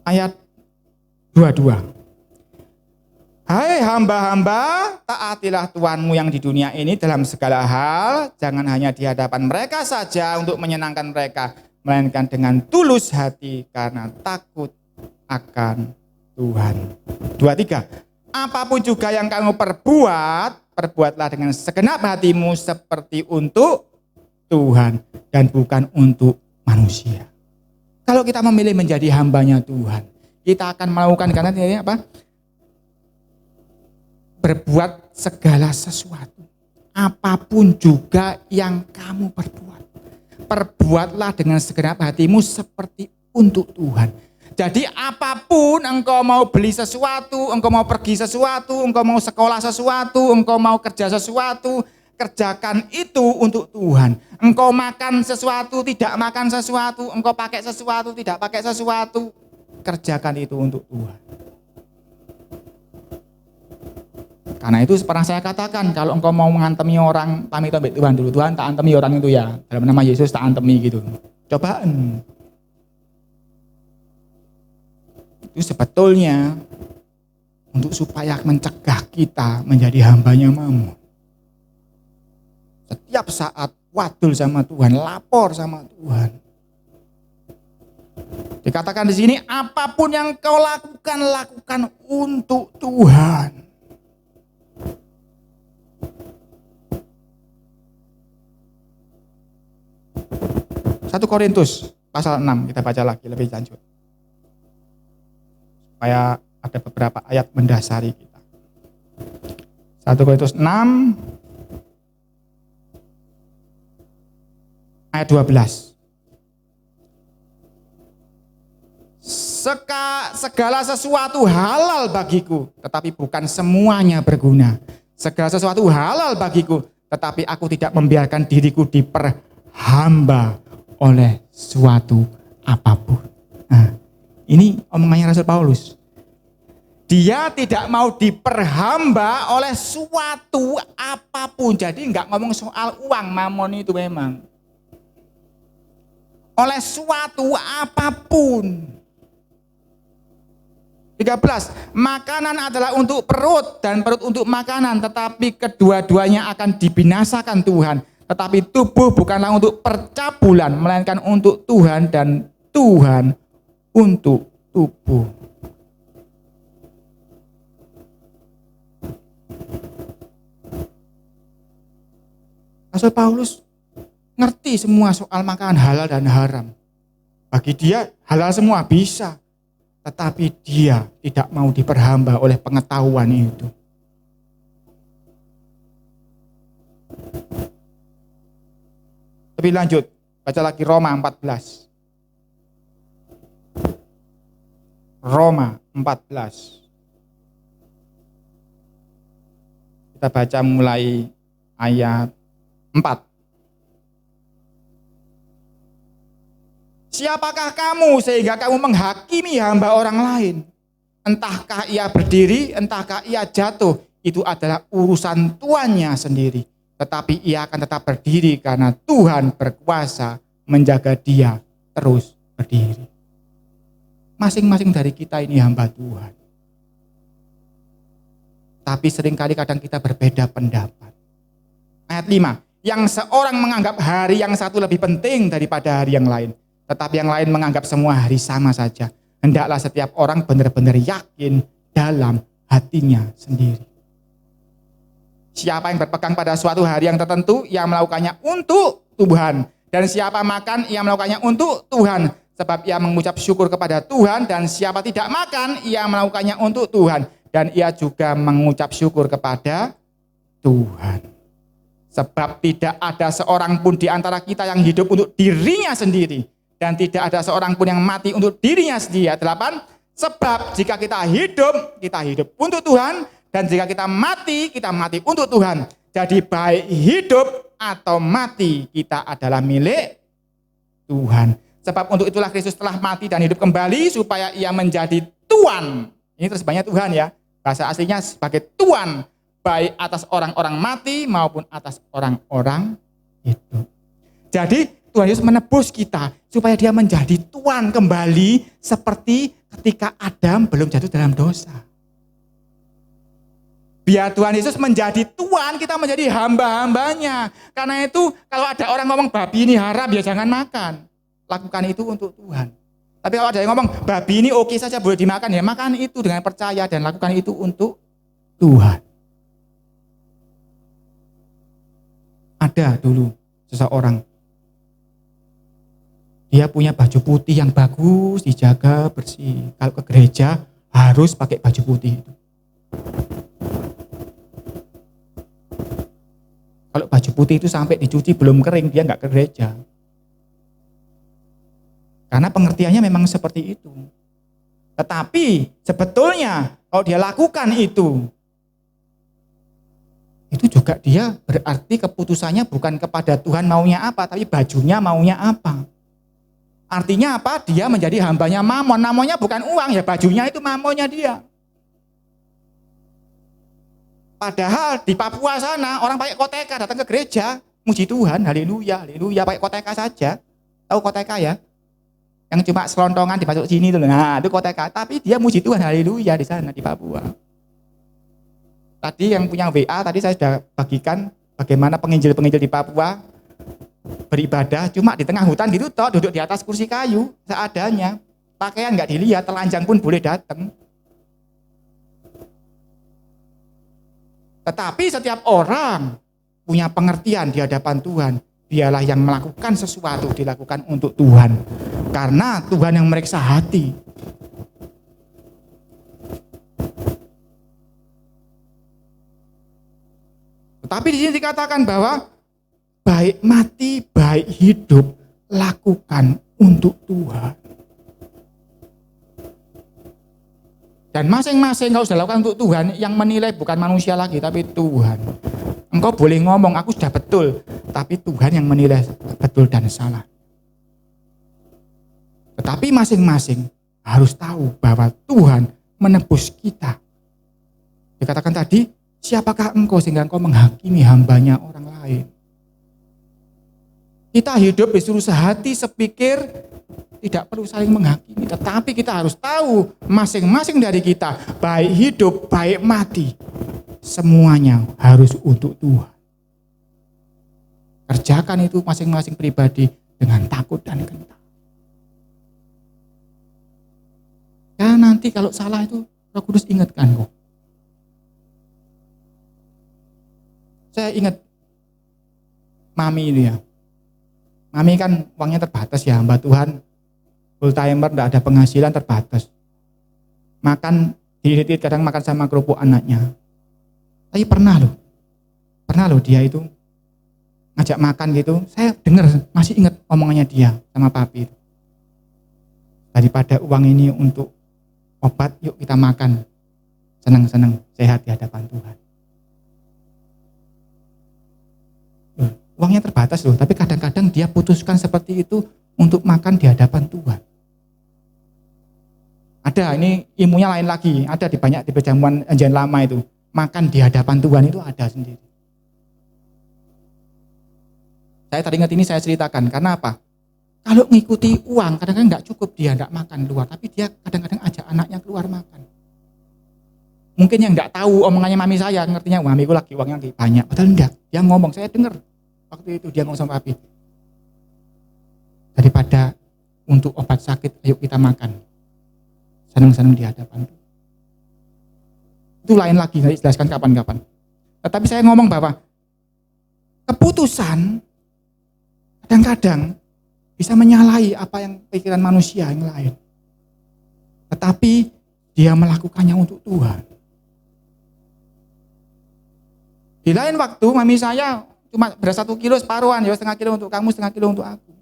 Ayat 22. Hai hamba-hamba, taatilah Tuhanmu yang di dunia ini dalam segala hal, jangan hanya di hadapan mereka saja untuk menyenangkan mereka, melainkan dengan tulus hati karena takut akan Tuhan. 23. Apapun juga yang kamu perbuat, perbuatlah dengan segenap hatimu seperti untuk Tuhan dan bukan untuk manusia. Kalau kita memilih menjadi hambanya Tuhan, kita akan melakukan karena ini apa? Berbuat segala sesuatu. Apapun juga yang kamu perbuat. Perbuatlah dengan segenap hatimu seperti untuk Tuhan. Jadi apapun engkau mau beli sesuatu, engkau mau pergi sesuatu, engkau mau sekolah sesuatu, engkau mau kerja sesuatu, kerjakan itu untuk Tuhan. Engkau makan sesuatu, tidak makan sesuatu, engkau pakai sesuatu, tidak pakai sesuatu, kerjakan itu untuk Tuhan. Karena itu pernah saya katakan, kalau engkau mau mengantemi orang, pamit sama Tuhan dulu. Tuhan tak antemi orang itu ya, dalam nama Yesus tak antemi gitu. Cobaan. Itu sebetulnya untuk supaya mencegah kita menjadi hambanya Mamon. Setiap saat wadul sama Tuhan, lapor sama Tuhan. Dikatakan di sini, apapun yang kau lakukan, lakukan untuk Tuhan. Satu Korintus pasal 6, kita baca lagi lebih lanjut. Supaya ada beberapa ayat mendasari kita. 1 Korintus 6 ayat 12. Segala sesuatu halal bagiku, tetapi bukan semuanya berguna. Segala sesuatu halal bagiku, tetapi aku tidak membiarkan diriku diperhamba oleh suatu apapun. Nah, ini omongannya Rasul Paulus. Dia tidak mau diperhamba oleh suatu apapun. Jadi enggak ngomong soal uang, mamon itu memang. Oleh suatu apapun. 13, makanan adalah untuk perut dan perut untuk makanan, tetapi kedua-duanya akan dibinasakan Tuhan. Tetapi tubuh bukanlah untuk percabulan, melainkan untuk Tuhan dan Tuhan untuk tubuh. Rasul Paulus ngerti semua soal makanan halal dan haram. Bagi dia halal semua bisa. Tetapi dia tidak mau diperhamba oleh pengetahuan itu. Lebih lanjut, baca lagi Roma 14. Roma 14. Kita baca mulai ayat 4. Siapakah kamu sehingga kamu menghakimi hamba orang lain? Entahkah ia berdiri, entahkah ia jatuh, itu adalah urusan tuannya sendiri. Tetapi ia akan tetap berdiri karena Tuhan berkuasa menjaga dia terus berdiri. Masing-masing dari kita ini hamba Tuhan. Tapi seringkali kadang kita berbeda pendapat. Ayat 5, yang seorang menganggap hari yang satu lebih penting daripada hari yang lain. Tetapi yang lain menganggap semua hari sama saja. Hendaklah setiap orang benar-benar yakin dalam hatinya sendiri. Siapa yang berpegang pada suatu hari yang tertentu, ia melakukannya untuk Tuhan. Dan siapa makan, ia melakukannya untuk Tuhan. Sebab ia mengucap syukur kepada Tuhan. Dan siapa tidak makan, ia melakukannya untuk Tuhan. Dan ia juga mengucap syukur kepada Tuhan. Sebab tidak ada seorang pun di antara kita yang hidup untuk dirinya sendiri. Dan tidak ada seorang pun yang mati untuk dirinya sendiri. 8. Sebab jika kita hidup untuk Tuhan. Dan jika kita mati untuk Tuhan. Jadi baik hidup atau mati, kita adalah milik Tuhan. Sebab untuk itulah Kristus telah mati dan hidup kembali, supaya ia menjadi Tuhan. Ini terjemahnya Tuhan ya. Bahasa aslinya sebagai Tuhan. Baik atas orang-orang mati maupun atas orang-orang hidup. Jadi Tuhan Yesus menebus kita supaya dia menjadi Tuhan kembali seperti ketika Adam belum jatuh dalam dosa. Biar Tuhan Yesus menjadi Tuhan, kita menjadi hamba-hambanya. Karena itu kalau ada orang ngomong babi ini haram, ya jangan makan. Lakukan itu untuk Tuhan. Tapi kalau ada yang ngomong babi ini oke saja boleh dimakan, ya makan itu dengan percaya dan lakukan itu untuk Tuhan. Ada dulu seseorang, dia punya baju putih yang bagus, dijaga bersih. Kalau ke gereja harus pakai baju putih itu. Kalau baju putih itu sampai dicuci belum kering, dia nggak ke gereja. Karena pengertiannya memang seperti itu. Tetapi sebetulnya kalau dia lakukan itu juga dia berarti keputusannya bukan kepada Tuhan maunya apa, tapi bajunya maunya apa. Artinya apa? Dia menjadi hambanya mamon. Mamonnya bukan uang, ya bajunya itu mamonnya dia. Padahal di Papua sana orang pakai koteka datang ke gereja, muji Tuhan, haleluya, haleluya, pakai koteka saja. Tahu koteka ya? Yang cuma selontongan dimasuk sini tuh. Nah, itu koteka, tapi dia muji Tuhan, haleluya di sana di Papua. Tadi yang punya WA tadi saya sudah bagikan bagaimana penginjil-penginjil di Papua beribadah cuma di tengah hutan gitu toh, duduk di atas kursi kayu seadanya, pakaian nggak dilihat, telanjang pun boleh datang. Tetapi setiap orang punya pengertian di hadapan Tuhan, dialah yang melakukan sesuatu dilakukan untuk Tuhan, karena Tuhan yang memeriksa hati. Tetapi di sini dikatakan bahwa baik mati, baik hidup, lakukan untuk Tuhan. Dan masing-masing kau sudah lakukan untuk Tuhan, yang menilai bukan manusia lagi, tapi Tuhan. Engkau boleh ngomong, aku sudah betul, tapi Tuhan yang menilai betul dan salah. Tetapi masing-masing harus tahu bahwa Tuhan menebus kita. Dikatakan tadi, siapakah engkau sehingga engkau menghakimi hambanya orang lain? Kita hidup disuruh sehati sepikir, tidak perlu saling menghakimi. Tetapi kita harus tahu masing-masing dari kita, baik hidup, baik mati, semuanya harus untuk Tuhan. Kerjakan itu masing-masing pribadi dengan takut dan gentar. Ya nanti kalau salah itu Roh Kudus ingatkan kok. Saya ingat Mami itu ya. Mami kan uangnya terbatas ya, hamba Tuhan. Full timer, tidak ada penghasilan, terbatas. Makan, diri kadang makan sama kerupuk anaknya. Tapi pernah loh dia itu ngajak makan gitu. Saya dengar, masih ingat omongannya dia sama papi. Daripada uang ini untuk obat, yuk kita makan. Senang-senang, sehat di hadapan Tuhan. Uangnya terbatas loh, tapi kadang-kadang dia putuskan seperti itu untuk makan di hadapan Tuhan. Ada, ini ilmunya lain lagi, ada di banyak di perjamuan Anjuran Lama itu. Makan di hadapan Tuhan itu ada sendiri. Saya teringat ini saya ceritakan, karena apa? Kalau ngikuti uang, kadang-kadang nggak cukup dia nggak makan keluar, tapi dia kadang-kadang ajak anaknya keluar makan. Mungkin yang nggak tahu omongannya mami saya, ngertinya mamiku lagi uangnya lagi banyak, padahal enggak. Dia ngomong, saya dengar waktu itu dia ngomong sama papi. Daripada untuk obat sakit, ayo kita makan. Senang-senang di hadapan. Itu lain lagi, nanti jelaskan kapan-kapan. Tetapi saya ngomong bahwa keputusan kadang-kadang bisa menyalahi apa yang pikiran manusia yang lain. Tetapi dia melakukannya untuk Tuhan. Di lain waktu, mami saya cuma beras 1 kilo separuhan, ya setengah kilo untuk kamu, setengah kilo untuk aku.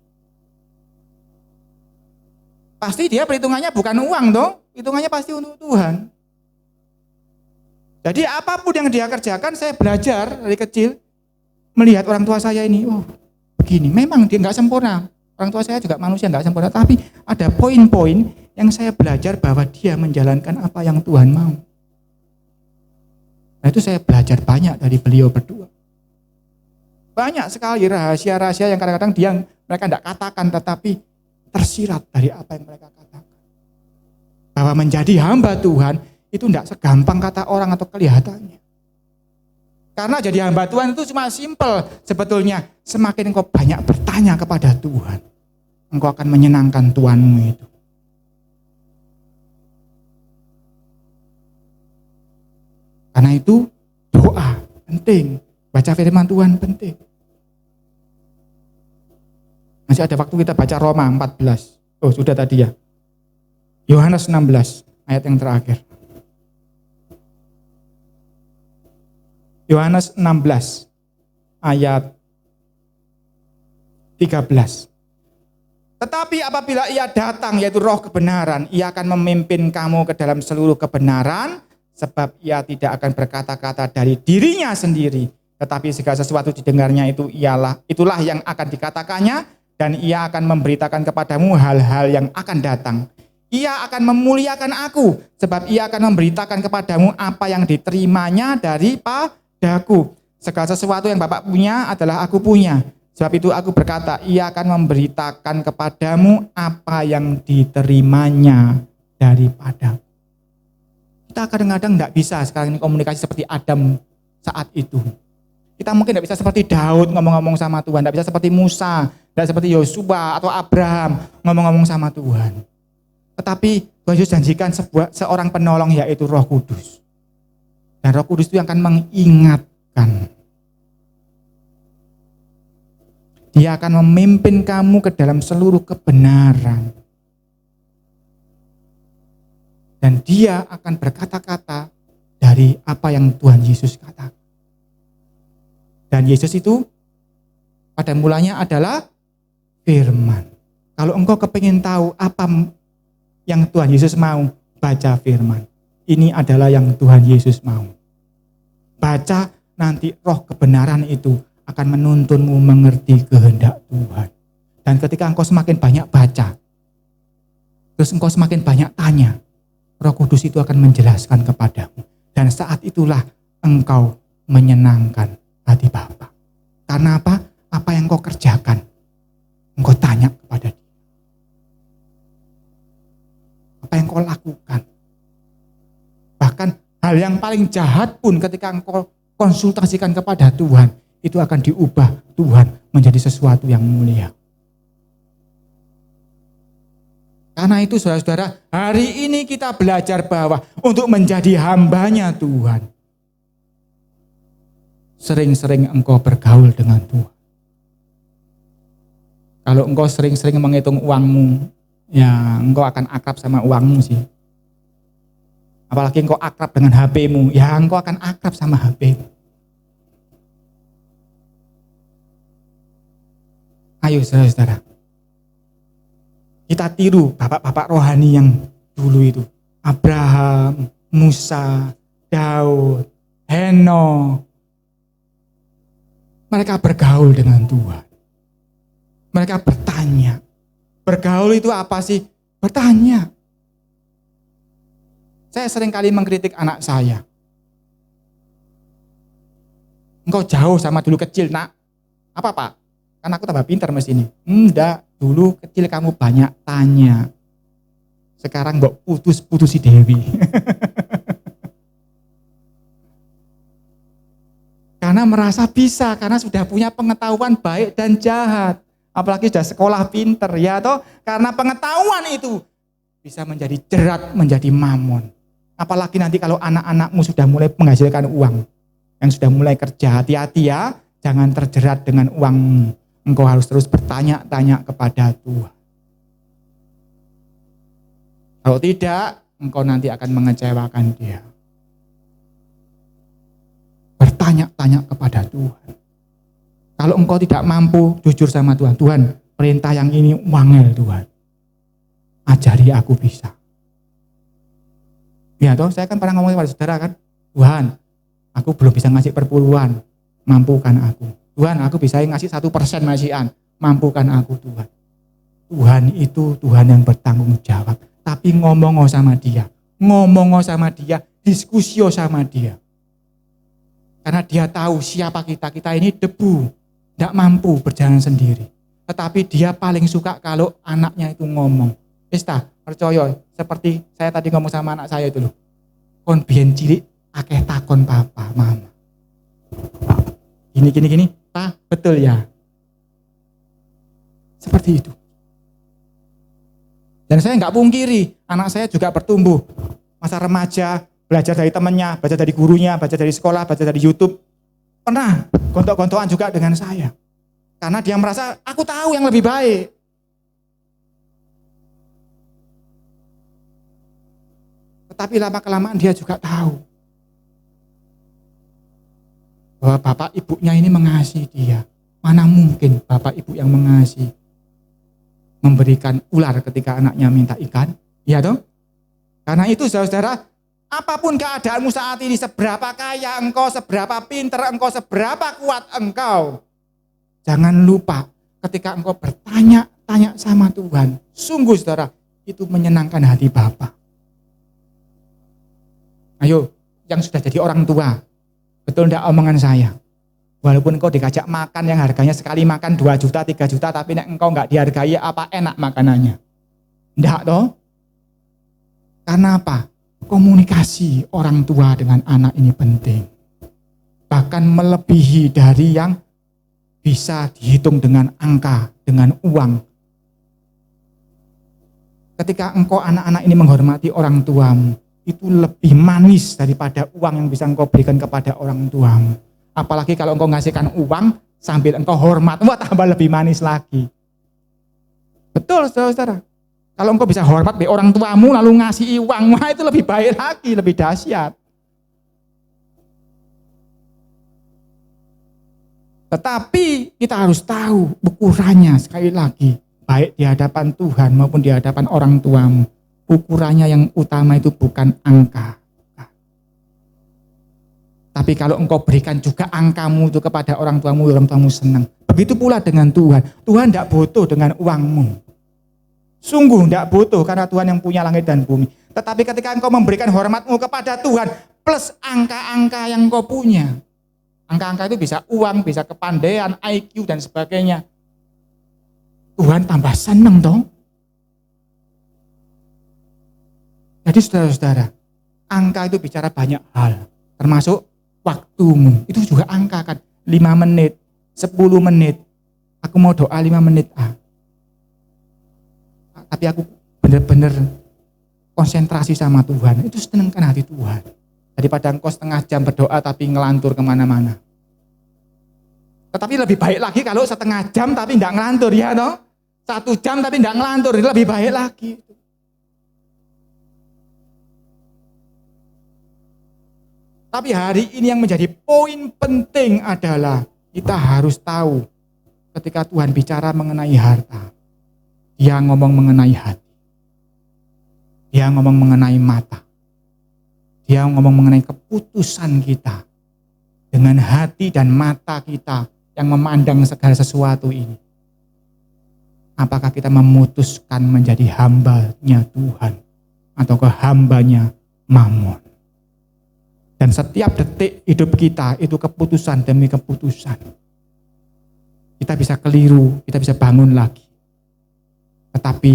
Pasti dia perhitungannya bukan uang dong, hitungannya pasti untuk Tuhan. Jadi apapun yang dia kerjakan, saya belajar dari kecil melihat orang tua saya ini, oh begini, memang dia nggak sempurna. Orang tua saya juga manusia nggak sempurna, tapi ada poin-poin yang saya belajar bahwa dia menjalankan apa yang Tuhan mau. Nah itu saya belajar banyak dari beliau berdua. Banyak sekali rahasia-rahasia yang kadang-kadang mereka tidak katakan, tetapi tersirat dari apa yang mereka katakan. Bahwa menjadi hamba Tuhan itu tidak segampang kata orang atau kelihatannya. Karena jadi hamba Tuhan itu cuma simpel sebetulnya. Semakin engkau banyak bertanya kepada Tuhan, engkau akan menyenangkan Tuhanmu itu. Karena itu doa penting, baca firman Tuhan penting. Masih ada waktu kita baca Roma 14. Oh sudah tadi ya. Yohanes 16 ayat yang terakhir. Yohanes 16 ayat 13. Tetapi apabila ia datang, yaitu roh kebenaran, ia akan memimpin kamu ke dalam seluruh kebenaran, sebab ia tidak akan berkata-kata dari dirinya sendiri, tetapi segala sesuatu didengarnya itulah yang akan dikatakannya, dan ia akan memberitakan kepadamu hal-hal yang akan datang. Ia akan memuliakan aku, sebab ia akan memberitakan kepadamu apa yang diterimanya daripadaku. Segala sesuatu yang Bapa punya adalah aku punya. Sebab itu aku berkata, ia akan memberitakan kepadamu apa yang diterimanya daripada. Kita kadang-kadang tidak bisa sekarang ini komunikasi seperti Adam saat itu. Kita mungkin tidak bisa seperti Daud ngomong-ngomong sama Tuhan, tidak bisa seperti Musa, tidak seperti Yosua atau Abraham ngomong-ngomong sama Tuhan. Tetapi Tuhan Yesus janjikan seorang penolong, yaitu Roh Kudus. Dan Roh Kudus itu yang akan mengingatkan. Dia akan memimpin kamu ke dalam seluruh kebenaran. Dan dia akan berkata-kata dari apa yang Tuhan Yesus katakan. Dan Yesus itu pada mulanya adalah firman. Kalau engkau kepingin tahu apa yang Tuhan Yesus mau, baca firman. Ini adalah yang Tuhan Yesus mau. Baca, nanti roh kebenaran itu akan menuntunmu mengerti kehendak Tuhan. Dan ketika engkau semakin banyak baca, terus engkau semakin banyak tanya, Roh Kudus itu akan menjelaskan kepadamu. Dan saat itulah engkau menyenangkan hati Bapa. Karena apa? Apa yang engkau kerjakan, engkau tanya kepada Dia. Apa yang engkau lakukan. Bahkan hal yang paling jahat pun ketika engkau konsultasikan kepada Tuhan, itu akan diubah Tuhan menjadi sesuatu yang mulia. Karena itu saudara-saudara, hari ini kita belajar bahwa untuk menjadi hambanya Tuhan, sering-sering engkau bergaul dengan Tuhan. Kalau engkau sering-sering menghitung uangmu, ya engkau akan akrab sama uangmu sih. Apalagi engkau akrab dengan HP-mu, ya engkau akan akrab sama HP. Ayo saudara-saudara, kita tiru bapak-bapak rohani yang dulu itu. Abraham, Musa, Daud, Henokh. Mereka bergaul dengan Tuhan. Mereka bertanya. Bergaul itu apa sih? Bertanya. Saya sering kali mengkritik anak saya. Engkau jauh sama dulu kecil, nak. Apa Pak? Kan aku tambah pintar mas ini. Enggak, dulu kecil kamu banyak tanya. Sekarang mbok putus-putusi Dewi. Karena merasa bisa, karena sudah punya pengetahuan baik dan jahat. Apalagi sudah sekolah pinter, ya toh? Karena pengetahuan itu bisa menjadi jerat, menjadi mamon. Apalagi nanti kalau anak-anakmu sudah mulai menghasilkan uang, yang sudah mulai kerja, hati-hati ya, jangan terjerat dengan uangmu. Engkau harus terus bertanya-tanya kepada Tuhan. Kalau tidak, engkau nanti akan mengecewakan Dia. Bertanya-tanya kepada Tuhan. Kalau engkau tidak mampu, jujur sama Tuhan. Tuhan, perintah yang ini wangel Tuhan. Ajari aku bisa. Ya toh, saya kan pernah ngomong kepada saudara kan, Tuhan, aku belum bisa ngasih perpuluhan, mampukan aku. Tuhan, aku bisa ngasih 1% masihan, mampukan aku Tuhan. Tuhan itu Tuhan yang bertanggung jawab. Tapi ngomong sama Dia, diskusi sama Dia. Karena Dia tahu siapa kita ini debu, tidak mampu berjalan sendiri. Tetapi Dia paling suka kalau anaknya itu ngomong. Pesta, percaya, seperti saya tadi ngomong sama anak saya itu loh. Kon biyen cilik akeh takon papa, mama. Gini, Pak, betul ya. Seperti itu. Dan saya nggak pungkiri, anak saya juga bertumbuh. Masa remaja, belajar dari temannya, baca dari gurunya, baca dari sekolah, baca dari YouTube. Pernah gontok-gontokan juga dengan saya. Karena dia merasa, aku tahu yang lebih baik. Tetapi lama-kelamaan dia juga tahu bahwa bapak ibunya ini mengasihi dia. Mana mungkin bapak ibu yang mengasihi memberikan ular ketika anaknya minta ikan? Iya dong? Karena itu saudara, apapun keadaanmu saat ini, seberapa kaya engkau, seberapa pintar engkau, seberapa kuat engkau, jangan lupa ketika engkau bertanya-tanya sama Tuhan, sungguh saudara, itu menyenangkan hati Bapa. Ayo, yang sudah jadi orang tua, betul enggak omongan saya? Walaupun engkau dikajak makan yang harganya sekali makan 2 juta, 3 juta, tapi nek engkau enggak dihargai, apa enak makanannya? Enggak toh? Karena apa? Komunikasi orang tua dengan anak ini penting. Bahkan melebihi dari yang bisa dihitung dengan angka, dengan uang. Ketika engkau anak-anak ini menghormati orang tuamu, itu lebih manis daripada uang yang bisa engkau berikan kepada orang tuamu. Apalagi kalau engkau ngasihkan uang sambil engkau hormat, wah tambah lebih manis lagi. Betul saudara-saudara. Kalau engkau bisa hormat be orang tuamu lalu ngasih uang, wah itu lebih baik lagi, lebih dahsyat. Tetapi kita harus tahu ukurannya sekali lagi, baik di hadapan Tuhan maupun di hadapan orang tuamu. Ukurannya yang utama itu bukan angka, Tapi kalau engkau berikan juga angkamu itu kepada orang tuamu senang. Begitu pula dengan Tuhan. Tuhan tidak butuh dengan uangmu. Sungguh tidak butuh karena Tuhan yang punya langit dan bumi. Tetapi ketika engkau memberikan hormatmu kepada Tuhan plus angka-angka yang engkau punya. Angka-angka itu bisa uang, bisa kepandaian, IQ dan sebagainya. Tuhan tambah senang dong. Jadi saudara-saudara, angka itu bicara banyak hal. Termasuk waktumu. Itu juga angka kan. 5 menit, 10 menit. Aku mau doa 5 menit. Tapi aku benar-benar konsentrasi sama Tuhan. Itu senangkan hati Tuhan. Daripada engkau setengah jam berdoa tapi ngelantur kemana-mana. Tetapi lebih baik lagi kalau setengah jam tapi tidak ngelantur ya toh. 1 jam tapi tidak ngelantur, itu lebih baik lagi. Tapi hari ini yang menjadi poin penting adalah kita harus tahu ketika Tuhan bicara mengenai harta. Dia ngomong mengenai hati. Dia ngomong mengenai mata. Dia ngomong mengenai keputusan kita. Dengan hati dan mata kita yang memandang segala sesuatu ini. Apakah kita memutuskan menjadi hambanya Tuhan atau hambanya Mammon? Dan setiap detik hidup kita itu keputusan demi keputusan. Kita bisa keliru, kita bisa bangun lagi. Tetapi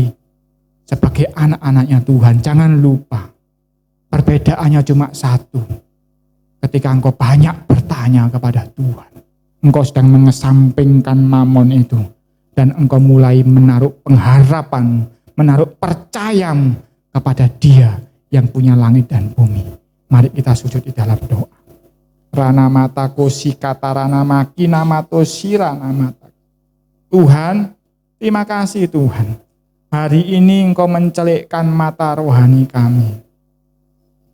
sebagai anak-anaknya Tuhan, jangan lupa perbedaannya cuma satu. Ketika engkau banyak bertanya kepada Tuhan, engkau sedang mengesampingkan Mammon itu. Dan engkau mulai menaruh pengharapan, menaruh percayamu kepada Dia yang punya langit dan bumi. Mari kita sujud di dalam doa. Rana mataku sikata rana makina mato sirana mata. Tuhan, terima kasih Tuhan. Hari ini engkau mencelikkan mata rohani kami.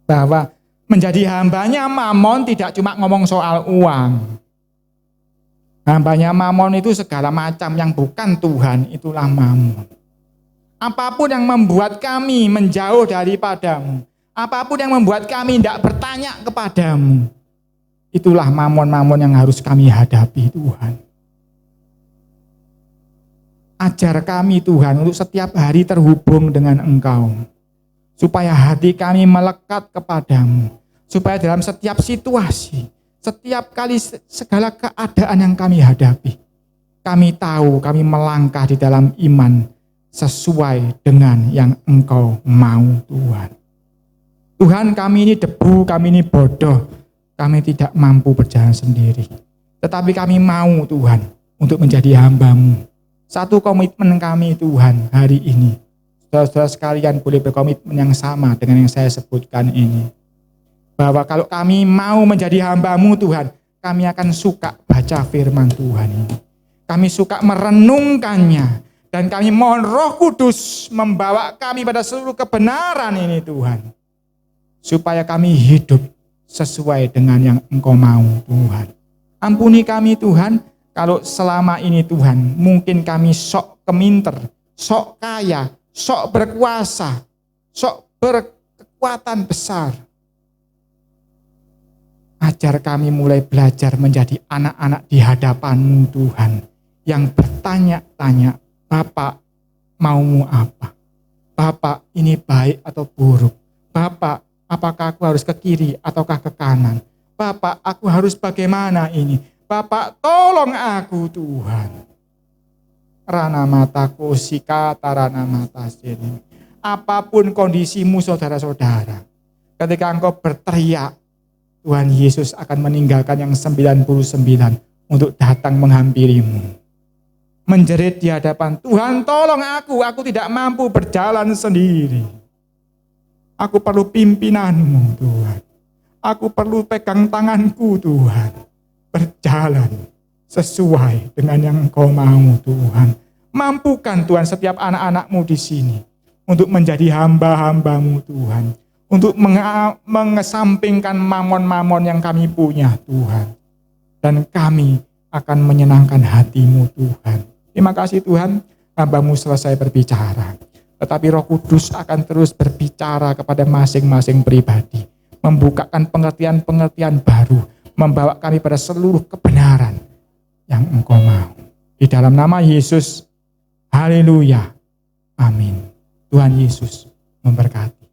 Bahwa menjadi hambanya Mammon tidak cuma ngomong soal uang. Hambanya Mammon itu segala macam yang bukan Tuhan, itulah Mammon. Apapun yang membuat kami menjauh daripadamu, apapun yang membuat kami tidak bertanya kepadamu, itulah Mammon-Mammon yang harus kami hadapi Tuhan. Ajar kami Tuhan untuk setiap hari terhubung dengan Engkau. Supaya hati kami melekat kepadamu. Supaya dalam setiap situasi, setiap kali segala keadaan yang kami hadapi, kami tahu kami melangkah di dalam iman sesuai dengan yang Engkau mau Tuhan. Tuhan, kami ini debu, kami ini bodoh, kami tidak mampu berjalan sendiri. Tetapi kami mau Tuhan untuk menjadi hamba-Mu. Satu komitmen kami Tuhan hari ini. Saudara-saudara sekalian boleh berkomitmen yang sama dengan yang saya sebutkan ini. Bahwa kalau kami mau menjadi hamba-Mu Tuhan, kami akan suka baca firman Tuhan ini. Kami suka merenungkannya. Dan kami mohon Roh Kudus membawa kami pada seluruh kebenaran ini Tuhan. Supaya kami hidup sesuai dengan yang Engkau mau Tuhan. Ampuni kami Tuhan, kalau selama ini Tuhan, mungkin kami sok keminter, sok kaya, sok berkuasa, sok berkekuatan besar. Ajar kami mulai belajar menjadi anak-anak di hadapan-Mu Tuhan. Yang bertanya-tanya, Bapak maumu apa? Bapak ini baik atau buruk? Bapak, apakah aku harus ke kiri ataukah ke kanan? Bapak, aku harus bagaimana ini? Bapak, tolong aku Tuhan. Rana mataku sikata rana mata sini. Apapun kondisimu saudara-saudara, ketika engkau berteriak, Tuhan Yesus akan meninggalkan yang 99 untuk datang menghampirimu. Menjerit di hadapan, Tuhan tolong aku tidak mampu berjalan sendiri. Aku perlu pimpinanmu Tuhan. Aku perlu pegang tanganku Tuhan. Berjalan sesuai dengan yang Engkau mau Tuhan. Mampukan Tuhan setiap anak-anak-Mu di sini untuk menjadi hamba-hamba-Mu Tuhan. Untuk mengesampingkan mamon-mamon yang kami punya Tuhan. Dan kami akan menyenangkan hati-Mu Tuhan. Terima kasih Tuhan, hamba-Mu selesai berbicara. Tetapi Roh Kudus akan terus berbicara kepada masing-masing pribadi. Membukakan pengertian-pengertian baru. membawa kami pada seluruh kebenaran yang Engkau mau. Di dalam nama Yesus, haleluya, amin. Tuhan Yesus memberkati.